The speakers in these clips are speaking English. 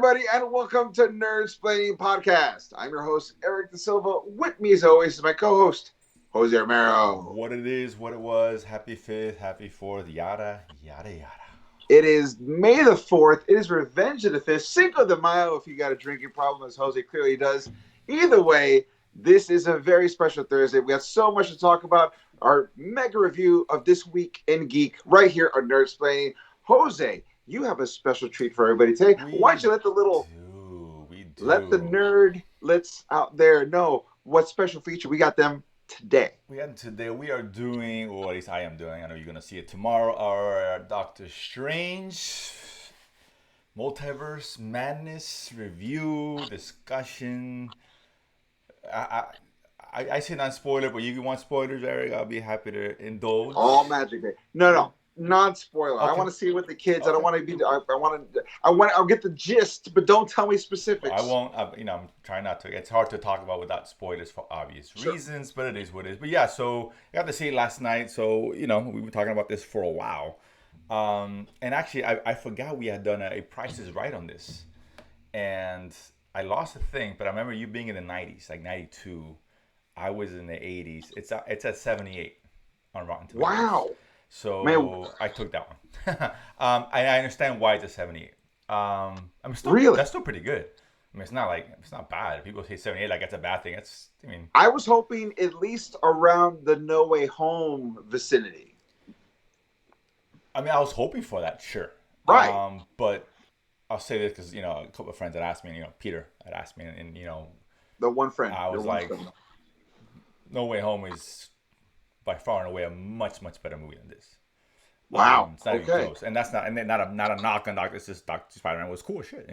everybody, and welcome to Nerdsplaining Podcast. I'm your host, Eric Da Silva. With me, as always, is my co-host, Jose Romero. What it is, what it was. Happy 5th, happy 4th, yada, yada, yada. It is May the 4th. It is Revenge of the 5th. Cinco de Mayo, if you got a drinking problem, as Jose clearly does. Either way, this is a very special Thursday. We have so much to talk about. Our mega review of This Week in Geek right here on Nerdsplaining. Jose, you have a special treat for everybody today. Why don't you let the let the nerdlets out there know what special feature we got them today. We are doing, or at least I am doing, I know you're going to see it tomorrow, our Doctor Strange Multiverse Madness review, discussion. I say non-spoiler, but you want spoilers, Eric, I'll be happy to indulge. All magic day. No. Non-spoiler. Okay. I want to see it with the kids. Okay. I don't want to be. I'll get the gist, but don't tell me specifics. I won't. I'm trying not to. It's hard to talk about without spoilers for obvious reasons, but it is what it is. But yeah, so I got to see it last night. So we were talking about this for a while, and actually, I forgot we had done a Price is Right on this, and I lost the thing. But I remember you being in the 90s, like 92. I was in the 80s. It's at 78 on Rotten Tomatoes. Wow. So man, I took that one. I understand why it's a 78. That's still pretty good. I mean, it's not bad. People say 78 like that's a bad thing. I was hoping at least around the No Way Home vicinity. I mean, I was hoping for that, sure. Right. But I'll say this because a couple of friends had asked me. Peter had asked me, and the one friend. I was like, No Way Home is by far and away a much, much better movie than this. Wow. It's not even close. And that's not a knock on Doctor. It's just Doctor Spider-Man was cool shit.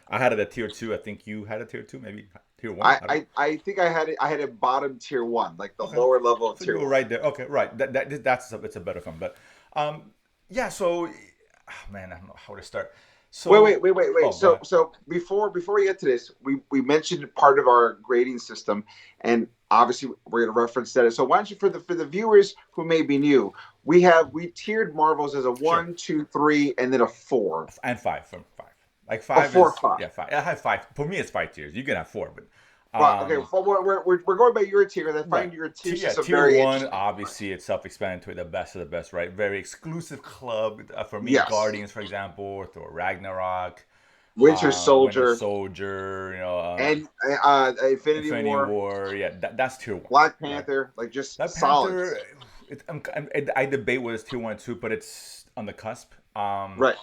I had it at tier 2. I think you had a tier 2, maybe tier 1. I think I had it bottom tier 1, like the lower level of tier 1. Right there. Okay, right. That's it's a better film. But yeah, so man, I don't know how to start. So wait. So before we get to this, we mentioned part of our grading system, and obviously we're going to reference that. So why don't you, for the viewers who may be new, we tiered Marvels as a 1, 2, 3, and then a 4 and 5 from 5. Like 5 4, 5. Yeah, 5. I have 5. For me, it's 5 tiers. You can have 4, but. Okay, we're going by your tier. Then find your tier. Yeah, tier 1, obviously, it's self-explanatory. The best of the best, right? Very exclusive club for me. Yes. Guardians, for example, Thor Ragnarok, Winter Soldier, and Infinity War. Yeah, that's tier 1. Black Panther, right? Like just Black solid. Panther, I debate whether it's tier 1 or 2, but it's on the cusp. Right.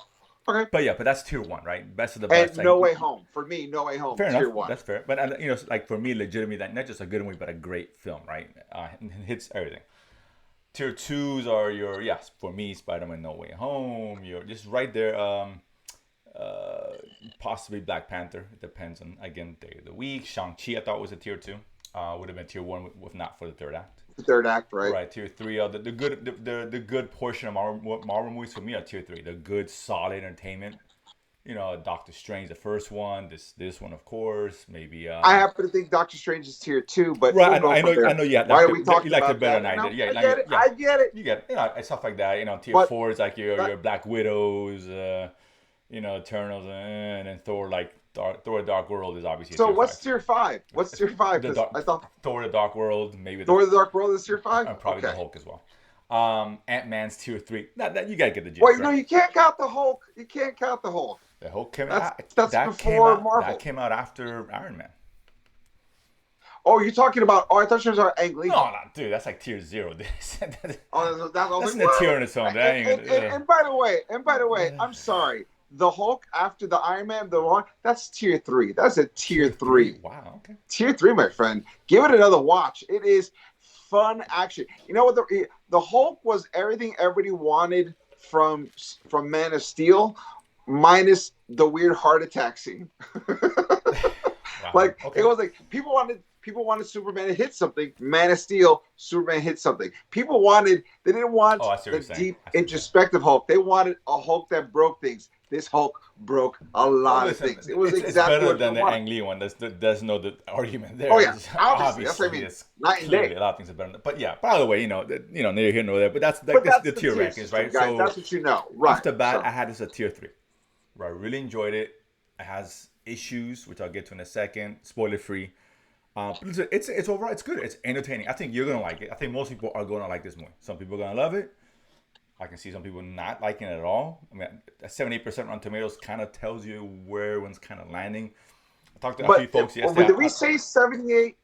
Okay. But that's tier 1, right? Best of the best. And No Way Home. For me, No Way Home, fair tier enough. 1. That's fair. But like for me, legitimately, that not just a good movie, but a great film, right? Hits everything. Tier 2s are for me, Spider-Man No Way Home. You're just right there. Possibly Black Panther. It depends on, again, day of the week. Shang-Chi, I thought was a tier 2. Would have been tier 1 if not for the third act. The third act, right? Right, tier 3. The good portion of Marvel movies for me are tier 3. The good, solid entertainment. Doctor Strange, the first one. This one, of course. Maybe. I happen to think Doctor Strange is tier 2, but right. I know. Yeah. Why are we talking about it better than I did? Yeah, I get it. You get it. Stuff like that. Tier 4 is like your Black Widows. Eternals, and then Thor, like Thor: The Dark World is obviously. So what's tier 5? What's tier 5? I thought Thor: The Dark World, maybe. Thor: The Dark World is tier 5. Probably the Hulk as well. Ant-Man's tier 3. That you gotta get the gist. Wait, right? No, you can't count the Hulk. The Hulk came out. That's before Marvel. That came out after Iron Man. Oh, you're talking about? Oh, I thought you were Ang Lee. No, dude, that's like tier 0. That's in the tier on its own. And by the way, I'm sorry. The Hulk after the Iron Man, that's tier 3. That's a tier 3. Wow, okay. Tier 3, my friend. Give it another watch. It is fun action. You know what? The Hulk was everything everybody wanted from Man of Steel, minus the weird heart attack scene. Wow. It was like people wanted Superman to hit something. Man of Steel, Superman hit something. They didn't want the deep introspective Hulk. They wanted a Hulk that broke things. This Hulk broke a lot of things. It was exactly better than the Ang Lee one. There's no argument there. Oh yeah, obviously that's what I mean. It's night and day. A lot of things are better. But yeah, by the way, neither here nor there. But that's the tier rankings, right? Guys, so that's what you know. Right. Off the bat, I had this at tier 3, where I really enjoyed it. It has issues, which I'll get to in a second. Spoiler free. But it's overall it's good. It's entertaining. I think you're gonna like it. I think most people are gonna like this movie. Some people are gonna love it. I can see some people not liking it at all. I mean, 78% on Tomatoes kind of tells you where everyone's kind of landing. I talked to a few folks yesterday. Did we say 78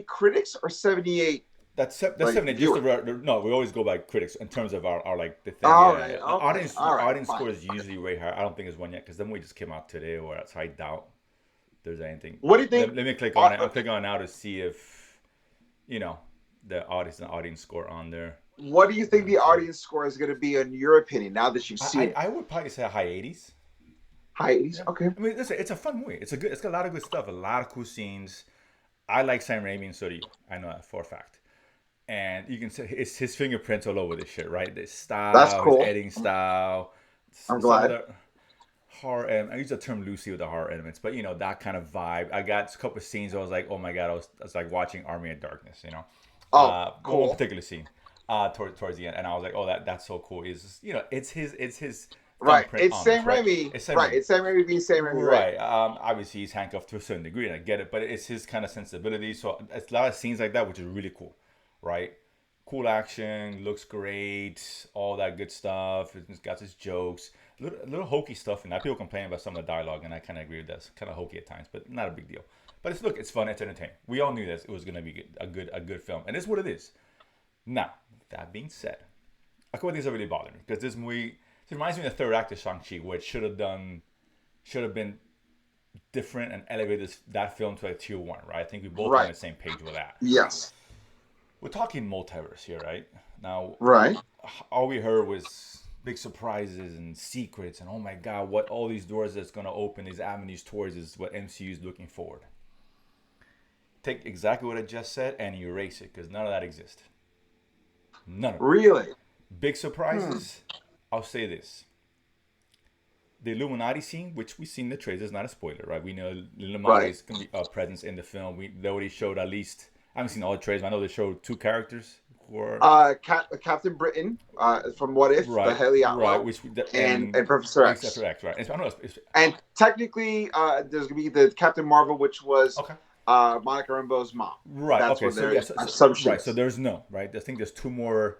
critics or 78? That's 78. Just no, we always go by critics in terms of our like the thing. Right. Okay. Audience score is usually way higher. I don't think it's one yet because the movie just came out today, or so I doubt there's anything. What do you think? Let me click on it. I'm clicking on it now to see if the audience score on there. What do you think the audience score is going to be, in your opinion, now that you've seen it? I would probably say high 80s. High 80s, yeah. Okay. I mean, listen, it's a fun movie. It's got a lot of good stuff, a lot of cool scenes. I like Sam Raimi, and so do you. I know that for a fact. And you can say it's his fingerprints all over this shit, right? This style, that's cool. His editing style. I'm glad. Horror, I use the term loosely with the horror elements, but that kind of vibe. I got a couple of scenes. I was like, oh my god, I was like watching Army of Darkness, cool. One particular scene. Towards the end, and I was like, "Oh, that's so cool." It's his right. It's Sam Raimi. It's Sam Raimi being Sam Raimi. Right. Obviously, he's handcuffed to a certain degree, and I get it, but it's his kind of sensibility. So it's a lot of scenes like that, which is really cool, right? Cool action, looks great, all that good stuff. It's got his jokes, little hokey stuff, and people complain about some of the dialogue, and I kind of agree with that. It's kind of hokey at times, but not a big deal. But it's fun, it's entertaining. We all knew this; it was going to be a good film, and it's what it is. Now, that being said, a couple of things that really bother me because this movie reminds me of the third act of Shang-Chi, where it should have been different and elevated that film to a tier 1, right? I think we both on the same page with that. Yes. We're talking multiverse here, right? Now, right. All we heard was big surprises and secrets, and oh my god, what all these doors that's going to open, these avenues towards is what MCU is looking forward. Take exactly what I just said and erase it, because none of that exists. None of it. Really? Big surprises. I'll say this. The Illuminati scene, which we've seen in the trailers, is not a spoiler, right? We know Illuminati is going to be a presence in the film. They already showed at least, I haven't seen all the trailers, but I know they showed 2 characters. Captain Britain from What If, the Haley Outlaw, right, and Professor X. Professor X, right. And technically, there's going to be the Captain Marvel, which was Monica Rambeau's mom. Right. That's right. So there's right. I think there's 2 more.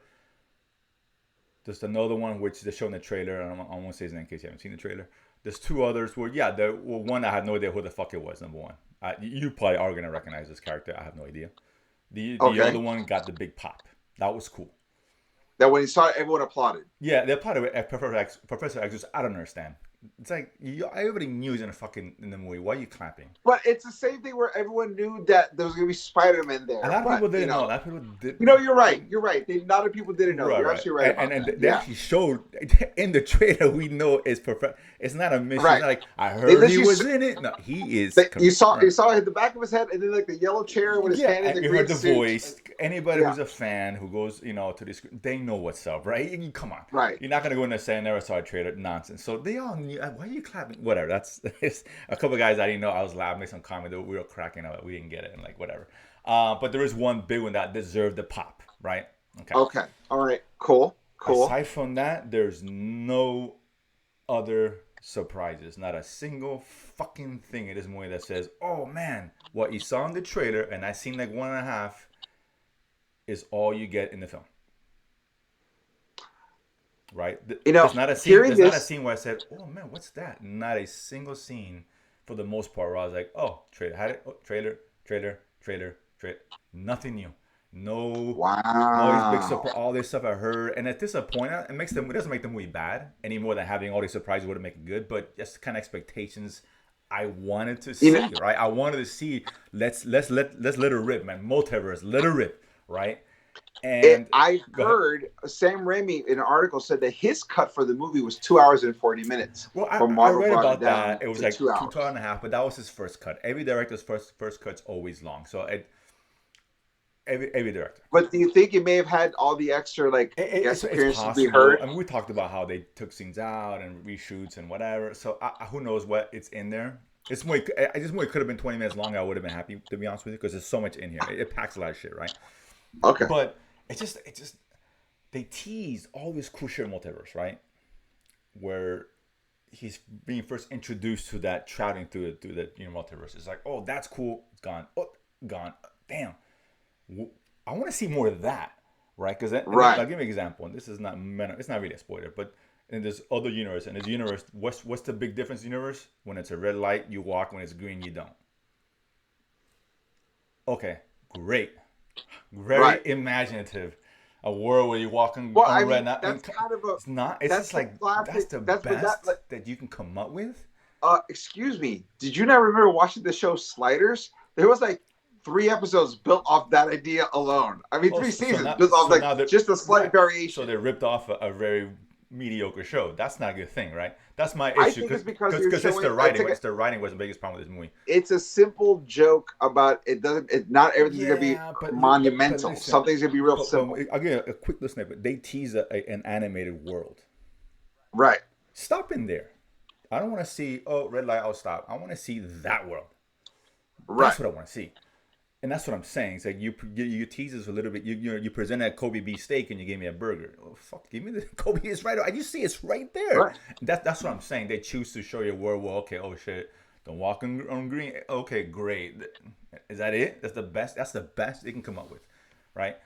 There's another one which they're showing the trailer. I won't say his name in case you haven't seen the trailer. There's 2 others where one I had no idea who the fuck it was. Number one, you probably are gonna recognize this character. I have no idea. The other one got the big pop. That was cool. That when he saw it, everyone applauded. Yeah, they applauded at Professor X. I don't understand. It's like everybody knew he's in the movie. Why are you clapping? But it's the same thing where everyone knew that there was going to be Spider-Man there. A lot of people didn't know. A lot of people didn't. You're right. You're right. A lot of people didn't know. You're actually right. And they actually showed in the trailer. We know it's Professor. It's not a mission. Right. It's not like I heard he was in it. No, he is. You saw hit the back of his head, and then like the yellow chair with his hand in the green heard the suit. voice. Anybody who's a fan who goes, to the screen, they know what's up, right? Come on. Right. You're not gonna go in there saying never saw a trailer. Nonsense. So they all knew. Why are you clapping? Whatever. That's a couple of guys I didn't know. I was laughing, made some comment that we were cracking up. We didn't get it, and like whatever. But there is one big one that deserved the pop, right? Okay. All right. Cool. Aside from that, there's no other surprises. Not a single fucking thing in this movie that says, "Oh man, what you saw in the trailer," and I seen like 1.5, is all you get in the film. Right? There's not a scene where I said, "Oh man, what's that?" Not a single scene, for the most part, where I was like, "Oh, trailer had it. Oh, trailer. Nothing new. No. Wow. All these big all this stuff I heard, and at this point, it doesn't make the movie bad any more than having all these surprises would make it good. But just kind of expectations I wanted to see, right? I wanted to see. Let's let her rip, man. Multiverse, let her rip, right? And I heard Sam Raimi in an article said that his cut for the movie was 2 hours and 40 minutes. Well, I read about that. It was like 2.5, but that was his first cut. Every director's first cut's always long. So every director. But do you think it may have had all the extra guest appearances we heard? I mean, we talked about how they took scenes out and reshoots and whatever. So who knows what it's in there. This movie could have been 20 minutes longer. I would have been happy, to be honest with you, because there's so much in here. It packs a lot of shit, right? Okay. But it just they teased all this cool shit in Multiverse, right? Where he's being first introduced to that traveling through the multiverse. It's like, oh, that's cool. It's gone. Oh, gone. Damn. I want to see more of that, right? Because Right. I'll give you an example, and this is not it's not really a spoiler, but in this other universe, what's the big difference in the universe? When it's a red light, you walk. When it's green, you don't. Okay, great, very imaginative. A world where you're walking on red. That's kind of a. It's not. It's just like classic, that's the best that you can come up with. Excuse me. Did you not remember watching the show Sliders? There was like 3 episodes built off that idea alone. I mean, 3 seasons built off just a slight variation. So they ripped off a very mediocre show. That's not a good thing, right? That's my I issue. think it's because it's the writing. It's the writing was the biggest problem with this movie. It's a simple joke about it. Not everything's gonna be monumental. But listen, something's gonna be real simple. I'll give you a quick listen. But they tease an animated world. Right. Stop in there. I don't want to see. Oh, red light. I'll stop. I want to see that world. Right. That's what I want to see. And that's what I'm saying. It's like you tease us a little bit. You present a Kobe beef steak and you gave me a burger. Oh fuck! Give me the Kobe. It's right. I just see it's right there. Right. That's what I'm saying. They choose to show you a world. Well, okay. Oh shit! Don't walk on green. Okay, great. Is that it? That's the best. That's the best they can come up with, right?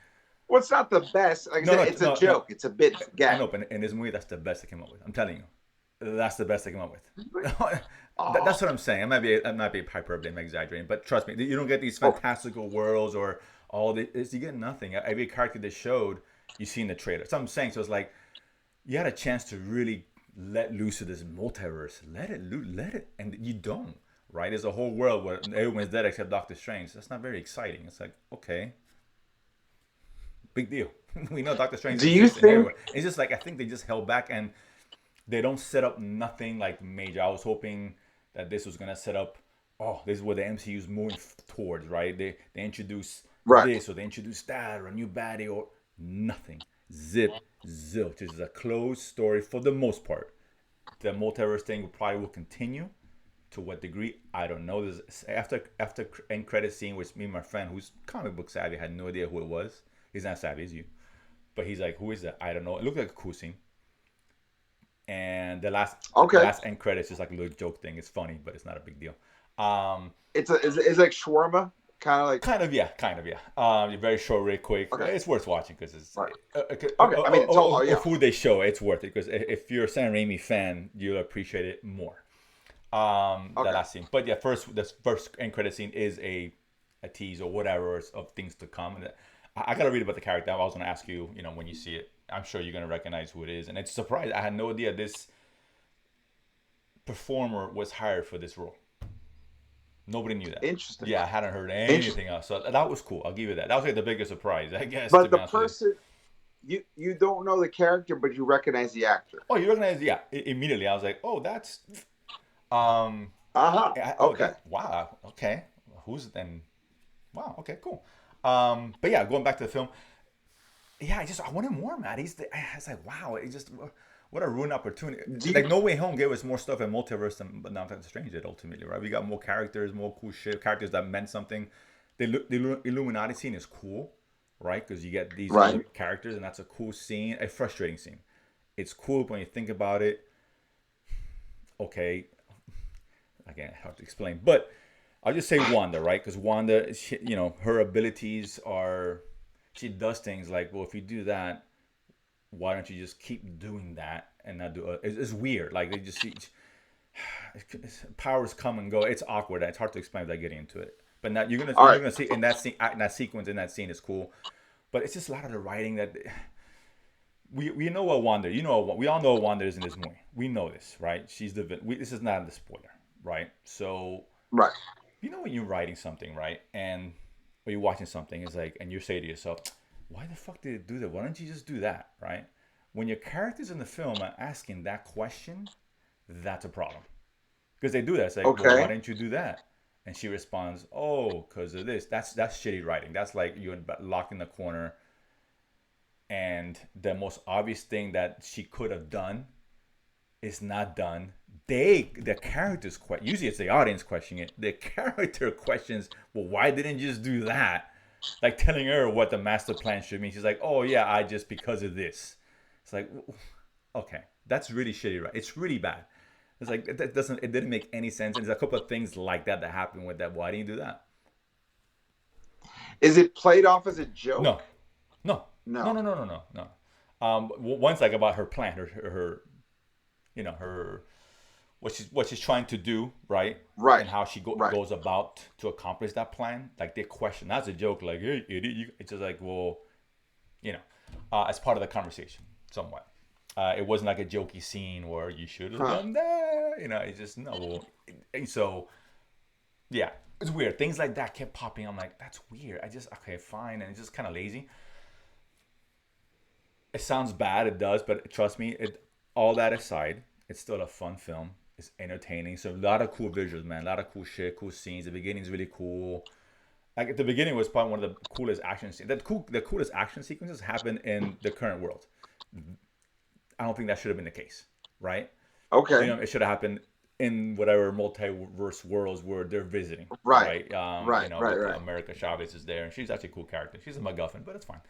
Well, it's not the best. Like I said, it's a joke. It's a bit gag. I know, but in this movie, that's the best they came up with. I'm telling you. That's the best they come up with. That's what I'm saying. I might be hyperbole, I'm exaggerating, but trust me, you don't get these fantastical worlds or all this. You get nothing. Every character they showed, you see in the trailer. So I'm saying, so it's like you had a chance to really let loose of this multiverse. Let it, and you don't. Right? There's a whole world where everyone's dead except Doctor Strange. That's not very exciting. It's like, okay, big deal. We know Doctor Strange. Do you think? It's just like I think they just held back and. They don't set up nothing like major. I was hoping that this was gonna set up. Oh, this is where the MCU is moving towards, right? They introduce this or they introduce that or a new baddie or nothing. Zilch. This is a closed story for the most part. The multiverse thing probably will continue. To what degree? I don't know. There's after end credit scene, which me and my friend, who's comic book savvy, had no idea who it was. He's not savvy, he's you, but he's like, who is that? I don't know. It looked like a cool scene. And the last end credits is like a little joke thing. It's funny, but it's not a big deal. It's like shawarma, kind of yeah. Very short, really quick. Okay. It's worth watching because it's right. I mean, it's all food they show. It's worth it because if you're a Sam Raimi fan, you'll appreciate it more. The last scene, but yeah, the first end credit scene is a tease or whatever of things to come. And I gotta read about the character. I was gonna ask you, when you see it. I'm sure you're gonna recognize who it is, and it's a surprise. I had no idea this performer was hired for this role. Nobody knew that. Interesting. Yeah, I hadn't heard anything else, so that was cool. I'll give you that. That was like the biggest surprise, I guess. But the person, you don't know the character, but you recognize the actor. Oh, you recognize? Yeah, immediately. I was like, oh, that's. Okay. Wow. Okay. Who's then? Wow. Okay. Cool. But yeah, going back to the film. Yeah, I wanted more, man. I was like, wow, it just what a ruined opportunity. Like No Way Home gave us more stuff in multiverse than but Doctor Strange did ultimately, right? We got more characters, more cool shit, characters that meant something. The Illuminati scene is cool, right? Because you get these other characters, and that's a cool scene, a frustrating scene. It's cool when you think about it. Okay, again, hard to explain, but I'll just say Wanda, right? Because Wanda, her abilities are. She does things like, well, if you do that, why don't you just keep doing that and not do it? It's weird. Like they just see powers come and go. It's awkward. It's hard to explain without getting into it. But now you're gonna see in that scene, that sequence in that scene is cool. But it's just a lot of the writing that we know what Wanda. We all know what Wanda is in this movie. We know this, right? She's the this is not the spoiler, right? So when you're writing something, right, and or you're watching something, it's like, and you say to yourself, why the fuck did it do that? Why don't you just do that, right? When your characters in the film are asking that question, that's a problem. Because they do that. It's like, well, why didn't you do that? And she responds, oh, because of this. That's shitty writing. That's like you're locked in the corner. And the most obvious thing that she could have done is not done. The characters question. Usually it's the audience questioning it. The character questions, well, why didn't you just do that? Like telling her what the master plan should mean. She's like, oh yeah, I just because of this. It's like, okay, that's really shitty, right? It's really bad. It's like it didn't make any sense. And there's a couple of things like that happened with that. Why didn't you do that? Is it played off as a joke? No, no, no, No. no, no, no, no, no. One's like about her plan, her you know, her what she's trying to do, right? Right. And how she Right. goes about to accomplish that plan. Like they question, that's a joke. Like, hey, idiot. It's just like, well, you know, as part of the conversation, somewhat. It wasn't like a jokey scene where you should have done that. You know, it's just no. And so, yeah, it's weird. Things like that kept popping. I'm like, that's weird. I just okay, fine, and it's just kind of lazy. It sounds bad, it does, but trust me, it all that aside, it's still a fun film. It's entertaining. So a lot of cool visuals, man. A lot of cool shit, cool scenes. The beginning's really cool. Like at the beginning was probably one of the coolest action scenes. The coolest action sequences happen in the current world. I don't think that should have been the case, right? You Okay. know, it should have happened in whatever multiverse worlds where they're visiting, Right. right? You Right. know, Right. with Right. America Chavez is there, and she's actually a cool character. She's a MacGuffin, but it's fine.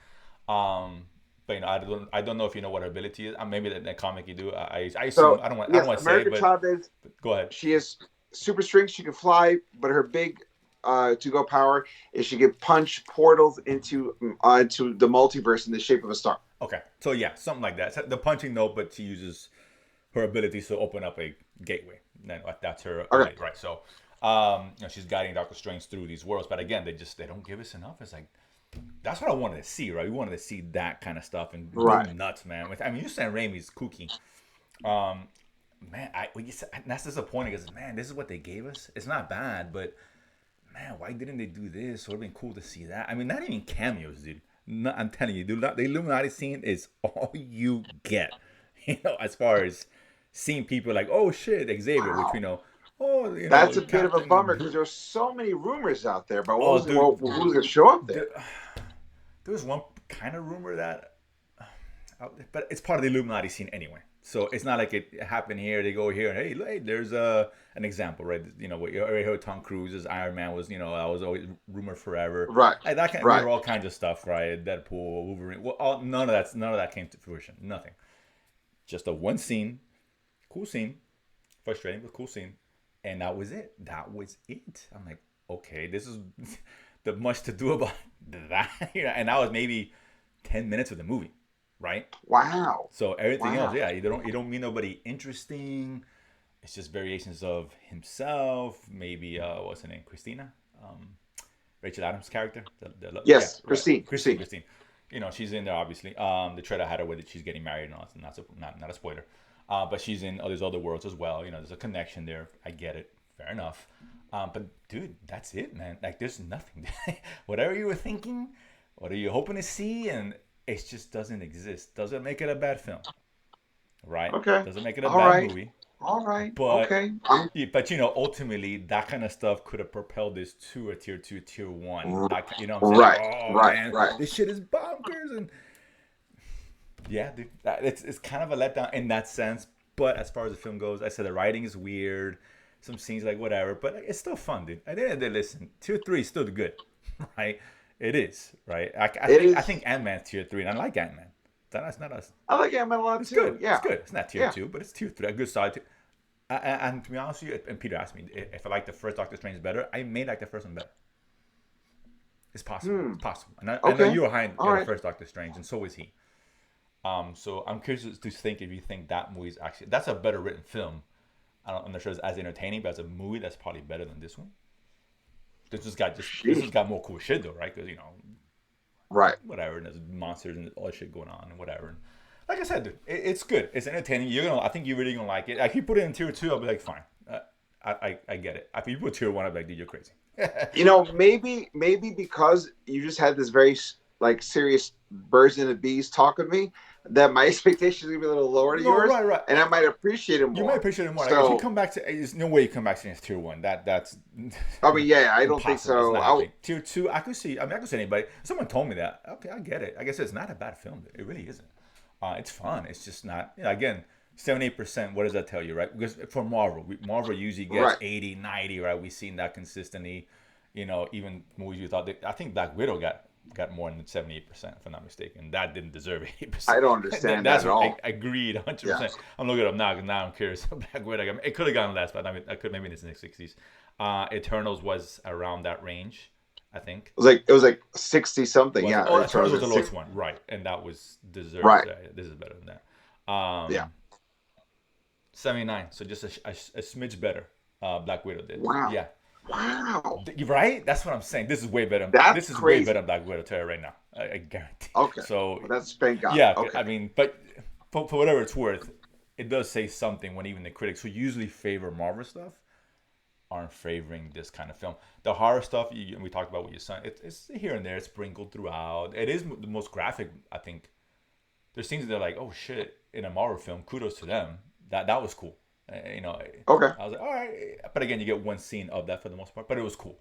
But you know, I don't know if you know what her ability is. Maybe the comic you do. I assume So I don't yes, want to say it, America Chavez. but go ahead. She has super strength. She can fly, but her big to go power is she can punch portals into the multiverse in the shape of a star. Okay, so yeah, something like that. So the punching note, but she uses her abilities to open up a gateway. Then that's her Okay. ability, right? So, you know, she's guiding Doctor Strange through these worlds. But again, they don't give us enough. It's like that's what I wanted to see, right? We wanted to see that kind of stuff and go Right. nuts, man. I mean, you said Raimi's kooky. Um, man, that's disappointing because man, this is what they gave us. It's not bad, but man, why didn't they do this? It would have been cool to see that. I mean, not even cameos, dude. No, I'm telling you, dude, the Illuminati scene is all you get. You know, as far as seeing people like, oh shit, Xavier, which we Wow. know, oh, you That's know, a bit of a Captain. bummer because there's so many rumors out there about Oh, dude, who was going to show up there. there, there was one kind of rumor that, but it's part of the Illuminati scene anyway. So it's not like it happened here. They go here and hey, there's an example, right? You know, you already heard Tom Cruise's Iron Man was, you know, that was always rumored forever. Right. Like that we Right. hear all kinds of stuff, right? Deadpool, Wolverine. Well, none of that came to fruition. Nothing. Just a one scene, cool scene, frustrating but cool scene, and that was it. That was it. I'm like, okay, this is the much to do about that, and that was maybe 10 minutes of the movie, right? Wow. So everything else, Wow. yeah, you don't meet nobody interesting. It's just variations of himself. Maybe what's her name, Christina, Rachel Adams' character. Yeah, Yes, right, Christine. Christine. Christine. Christine. You know, she's in there obviously. The trailer had her with it. She's getting married and all. So not a spoiler. But she's in all these other worlds as well. You know, there's a connection there. I get it. Fair enough. But dude, that's it, man. Like, there's nothing. Whatever you were thinking, what are you hoping to see, and it just doesn't exist. Doesn't make it a bad film, right? Okay. Doesn't make it a All bad right. movie. All right. But Okay. but you know, ultimately, that kind of stuff could have propelled this to a tier two, tier one. You know what I'm saying? Right. Like, oh Right. man, Right. this shit is bonkers, and yeah, dude, it's kind of a letdown in that sense. But as far as the film goes, I said the writing is weird. Some scenes like whatever, but it's still fun, dude. At the end of the day, listen, tier three is still good, right? It is, right? I think Ant Man's tier three, and I like Ant Man. That's not us. I like Ant-Man a lot It's too. good. Yeah. It's good. It's not tier Yeah. two, but it's tier three. A good side. And to be honest with you, and Peter asked me if I like the first Doctor Strange better. I may like the first one better. It's possible. It's possible. And I know Okay. you were high All on right. the first Doctor Strange, and so is he. So I'm curious to think if you think that movie's actually that's a better written film. I'm not sure it's as entertaining, but as a movie, that's probably better than this one. This has got more cool shit though, right? Because you know, Right. whatever, and there's monsters and all that shit going on and whatever. And like I said, dude, it's good. It's entertaining. I think you're really gonna like it. Like, if you put it in tier two, I'll be like, fine. I get it. If you put tier one, I'll be like, dude, you're crazy. You know, maybe because you just had this very like serious birds and the bees talk with me, that my expectations are gonna be a little lower to No, yours, right. and I might appreciate it more. You might appreciate it more. Like, if So, you come back to, there's no way you come back to tier one. That's. I mean, yeah, I don't think impossible. It's so. not happening. Tier two, I could see. I could see anybody. Someone told me that. Okay, I get it. I guess it's not a bad film. It really isn't. It's fun. It's just not. You know, again, 78%. What does that tell you, right? Because for Marvel, Marvel usually gets Right. 80, 90, right? We've seen that consistently. You know, even movies we thought. I think Black Widow got got more than 78%, if I'm not mistaken. That didn't deserve 80%. I don't understand that at all. I agreed 100%. Yeah. I'm looking it up now because now I'm curious. Black Widow, it could have gone less, but I mean, I could maybe in the 60s. Eternals was around that range, I think. It was like 60 something. Yeah. Oh, Eternals was the lowest one, right? And that was deserved. Right. This is better than that. Yeah. 79. So just a smidge better. Black Widow did. Wow. Yeah. Wow. Right? That's what I'm saying. This is way better. That's crazy. Way better than Black Widow. Tell you right now. I guarantee. Okay. So that's thank God. Yeah. Okay. I mean, but for whatever it's worth, it does say something when even the critics who usually favor Marvel stuff aren't favoring this kind of film. The horror stuff we talked about with your son, it's here and there, it's sprinkled throughout. It is the most graphic, I think. There's things that they're like, oh shit, in a Marvel film, kudos to them. That was cool. Okay. I was like, all right, but again, you get one scene of that for the most part, but it was cool.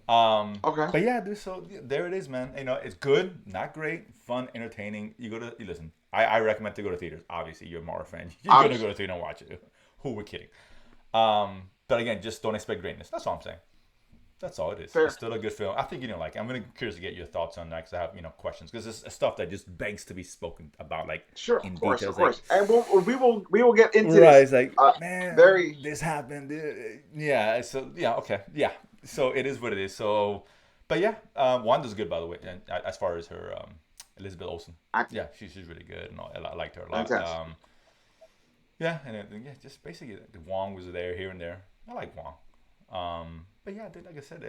Okay. But yeah, dude, so there it is, man. It's good, not great, fun, entertaining. You listen. I recommend to go to theaters. Obviously, you're a Marvel fan. You're gonna go to theater and watch it. Who we're kidding. But again, just don't expect greatness. That's all I'm saying. That's all it is. Fair. It's still a good film. I think I'm gonna curious to get your thoughts on that because I have questions because it's stuff that just begs to be spoken about. Like sure, in of course, details, of course. And we will get into right, this. It's like man, this happened. Yeah. So yeah, okay, yeah. So it is what it is. So, but yeah, Wanda's good by the way. And as far as her Elizabeth Olsen, yeah, she's really good. And I liked her a lot. Yeah, and just basically Wong was there here and there. I like Wong. But yeah, dude, like I said,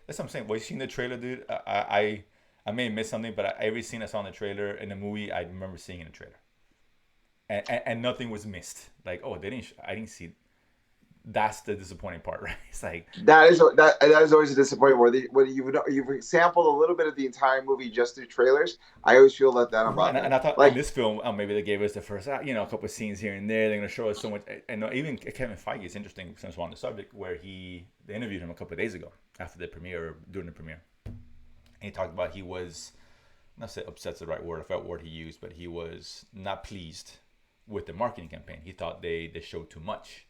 that's what I'm saying. Well, you seen the trailer, dude? I may have missed something, but every scene I saw in the trailer in the movie, I remember seeing in the trailer, and nothing was missed. Like, oh, I didn't see. That's the disappointing part, right? It's like that is always a disappointment where you've sampled a little bit of the entire movie just through trailers. I always feel that about and I thought like in this film, maybe they gave us the first, a couple of scenes here and there. They're gonna show us so much. And even Kevin Feige is interesting since we're on the subject, where they interviewed him a couple of days ago after the premiere, or during the premiere, and he talked about he was not say upset's the right word, I forgot what word he used, but he was not pleased with the marketing campaign. He thought they showed too much.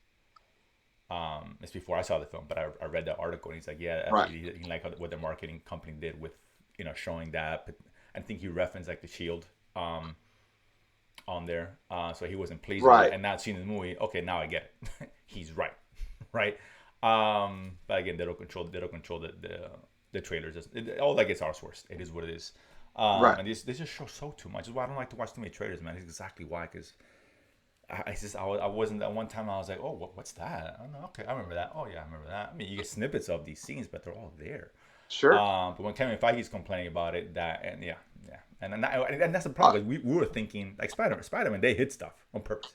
It's before I saw the film, but I read that article and he's like, yeah, right. He liked what the marketing company did with, showing that. But I think he referenced like the shield, on there. So he wasn't pleased with it. And now seeing the movie, okay, now I get it. He's right. Right. But again, they don't control the trailers. All that gets outsourced. It is what it is. Right. And they just show so too much. That's why I don't like to watch too many trailers, man. It's exactly why, because I wasn't at one time. I was like, oh, what's that? I don't know. Okay, I remember that. Oh yeah, I remember that. I mean, you get snippets of these scenes, but they're all there. Sure. But when Kevin Feige's complaining about it, and that's the problem. We were thinking like Spider-Man, they hit stuff on purpose.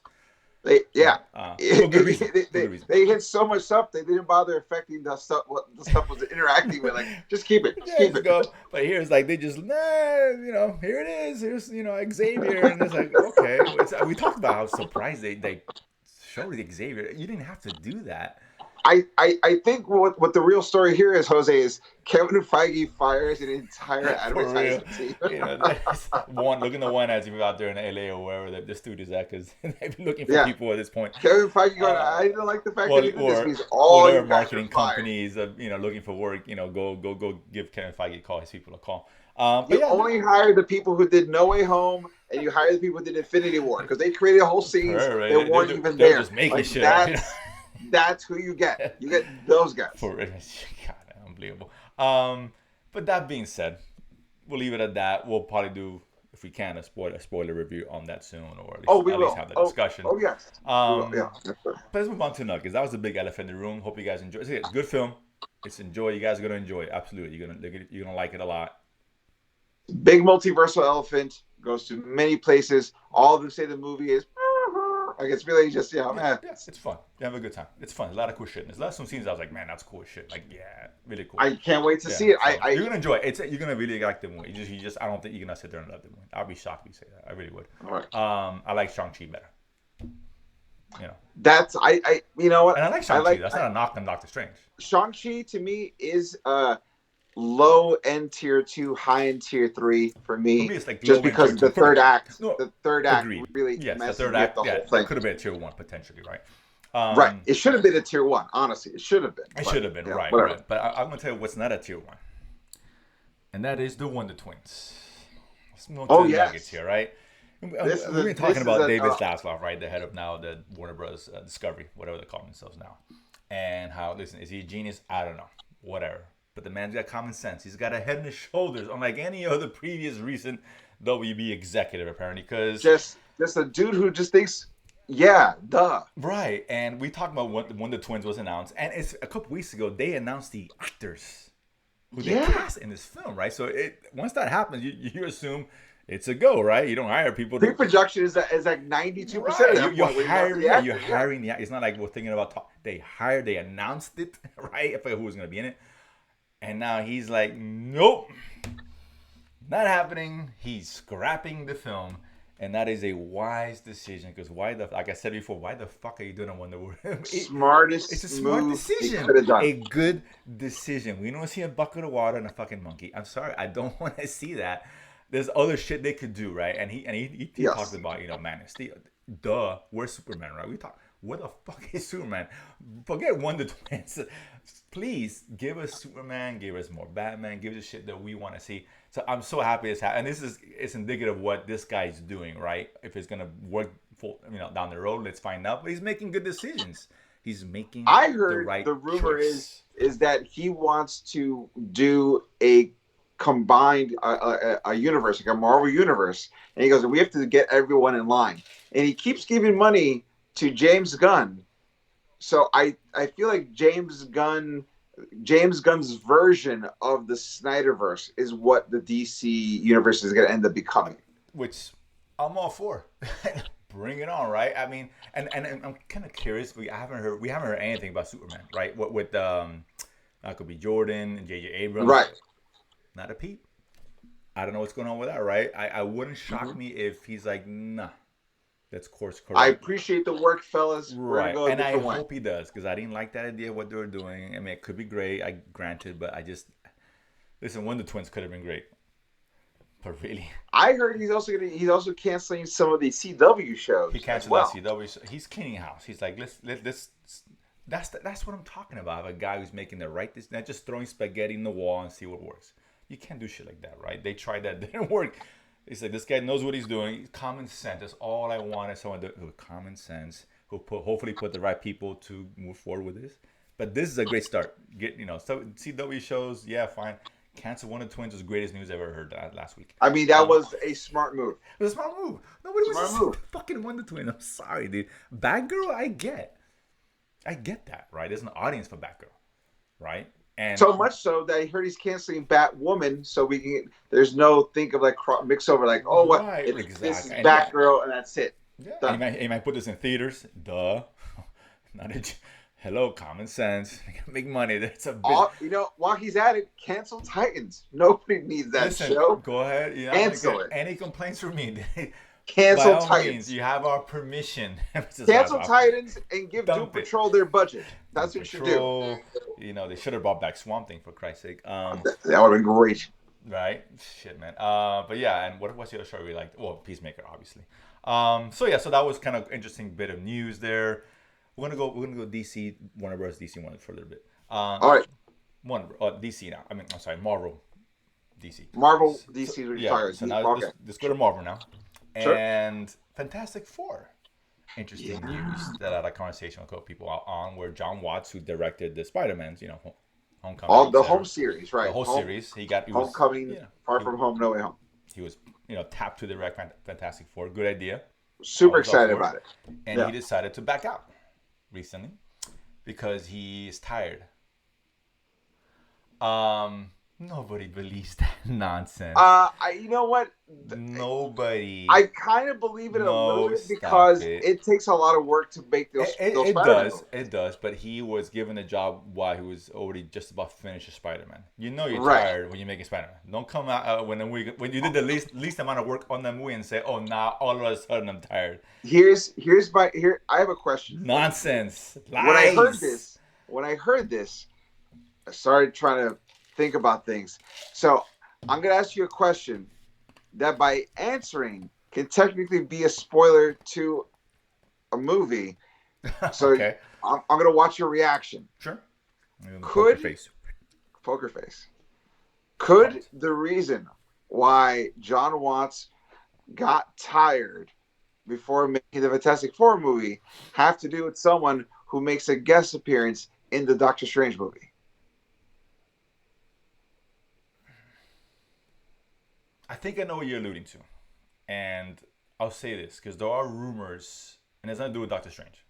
They good reason. They hit so much stuff they didn't bother affecting the stuff. What the stuff was interacting with, like just keep it, keep it. Go. But here's like they just here it is. Here's Xavier, and it's like okay. We talked about how surprised they showed Xavier. You didn't have to do that. I think what the real story here is, Jose, is Kevin Feige fires an entire advertising team. Look in the one ads if you're out there in LA or wherever the studio's at, because they've been looking for people at this point. Kevin Feige going, I didn't like the fact that he did this. He's all whatever marketing companies, looking for work, go give Kevin Feige a call, his people a call. You only hire the people who did No Way Home, and you hire the people who did Infinity War, because they created a whole scene that weren't even there. Just making shit That's who you get. You get those guys. God, unbelievable. But that being said, we'll leave it at that. We'll probably do, if we can, a spoiler review on that soon, or at least have that discussion. Oh yes. But let's move on to Nuggets. That was the big elephant in the room. Hope you guys enjoy. It's a good film. You guys are gonna enjoy it. Absolutely, you're gonna like it a lot. Big multiversal elephant, goes to many places. All of them say the movie is. Like it's really just man. Yeah, it's fun. You have a good time. It's fun. A lot of cool shit. There's a lot of some scenes I was like, man, that's cool as shit. Like, yeah, really cool. I can't wait to see it. So you're gonna enjoy it. You're gonna really like the movie. You just I don't think you're gonna sit there and love the movie. I'll be shocked if you say that. I really would. All right. I like Shang-Chi better. That's you know what? And I like Shang-Chi. That's not a knock on Doctor Strange. Shang-Chi to me is low end tier 2, high end tier 3 for me. It's like just because the third act agreed. Really the third act the whole thing. It could have been a tier 1 potentially, right? Right. It should have been a tier 1. Honestly, it should have been. It should have been right. But I'm gonna tell you what's not a tier 1. and that is the Wonder Twins. Oh yes. Nuggets here, right? We've This been talking is about David Zaslav, right, the head of now the Warner Bros. Discovery, whatever they call themselves now, and how, listen, is he a genius? I don't know, whatever. But the man's got common sense. He's got a head and his shoulders, unlike any other previous recent WB executive, apparently. Because just a dude who just thinks, yeah, duh. Right, and we talked about when the Twins was announced, and it's a couple weeks ago they announced the actors who they cast in this film, right? So once that happens, you assume it's a go, right? You don't hire people. Pre-production is like 92%. Right. You're hiring the actor. It's not like we're thinking about they announced it, right? I forget who was going to be in it, and now he's like, nope, not happening. He's scrapping the film. And that is a wise decision, because like I said before, why the fuck are you doing a Wonder Woman? It's a smart decision. A good decision. We don't see a bucket of water and a fucking monkey. I'm sorry, I don't want to see that. There's other shit they could do, right? And he talked about, Man of Steel. Duh, where's Superman, right? Where the fuck is Superman? Forget Wonder Twins. Please give us Superman, give us more Batman, give us shit that we want to see. So I'm so happy it's happening. And it's indicative of what this guy's doing, right? If it's gonna work down the road, let's find out. But he's making good decisions. He's making the right choice. The rumor is that he wants to do a combined a universe, like a Marvel universe. And he goes, we have to get everyone in line. And he keeps giving money to James Gunn. So I feel like James Gunn's version of the Snyderverse is what the DC universe is going to end up becoming. Which I'm all for. Bring it on, right? I mean, and I'm kind of curious. We haven't heard anything about Superman, right? What with that could be Jordan and J.J. Abrams, right? Not a peep. I don't know what's going on with that, right? I wouldn't shock me if he's like, nah. That's course correct. I appreciate the work, fellas. Right, and I hope he does, because I didn't like that idea what they were doing. I mean, it could be great, granted, but listen. Wonder Twins could have been great, but really, I heard he's also canceling some of the CW shows. He canceled that CW show. He's cleaning house. He's like, let's. That's what I'm talking about. A guy who's making the right decision, not just throwing spaghetti in the wall and see what works. You can't do shit like that, right? They tried that, didn't work. It's like, this guy knows what he's doing. Common sense. That's all I want, is someone with common sense who hopefully put the right people to move forward with this. But this is a great start. So CW shows, yeah, fine. Cancel Wonder Twins was the greatest news I ever heard last week. I mean, that was a smart move. It was a smart move. Nobody was fucking Wonder Twins. I'm sorry, dude. Batgirl, I get that, right? There's an audience for Batgirl, right? And so much so that I heard he's canceling Batwoman, so we can. There's no think of like mix over, like, oh, what? Right, exactly. This is Batgirl, and that's it. Yeah. He might put this in theaters. Duh. Hello, common sense. Make money. That's a bit. While he's at it, cancel Titans. Nobody needs that show. Go ahead. Cancel it. Any complaints from me? Cancel Titans. Means, you have our permission. Cancel Titans and give Doom Patrol their budget. That's what you should do. They should have brought back Swamp Thing, for Christ's sake. That would have been great. Right? Shit, man. But yeah, and what's the other show we liked? Well, Peacemaker, obviously. So that was kind of interesting bit of news there. We're gonna go DC, Warner Bros. DC one for a little bit. All right. DC now. I'm sorry, Marvel. DC. Marvel, DC. So now let's go to Marvel now. Sure. And Fantastic Four. Interesting news that I had a conversation with a couple people on, where John Watts, who directed the Spider-Man's, Homecoming. The home series, right? The whole series. Homecoming, Far From Home, No Way Home. He was, tapped to direct Fantastic Four. Good idea. Super excited about it. And he decided to back out recently because he is tired. Nobody believes that nonsense. You know what? Nobody. I kind of believe it a little bit, because it takes a lot of work to make those. It does. But he was given a job while he was already just about to finish a Spider-Man. You're tired when you're making Spider-Man. Don't come out when you did the least amount of work on that movie and say, "Oh, now all of a sudden I'm tired." I have a question. Nonsense. Lies. When I heard this, I started trying to think about things. So I'm going to ask you a question that, by answering, can technically be a spoiler to a movie. So okay. I'm going to watch your reaction. Sure. Poker face. Could pumped. the reason why John Watts got tired before making the Fantastic Four movie have to do with someone who makes a guest appearance in the Doctor Strange movie? I think I know what you're alluding to, and I'll say this because there are rumors, and it's nothing to do with Doctor Strange,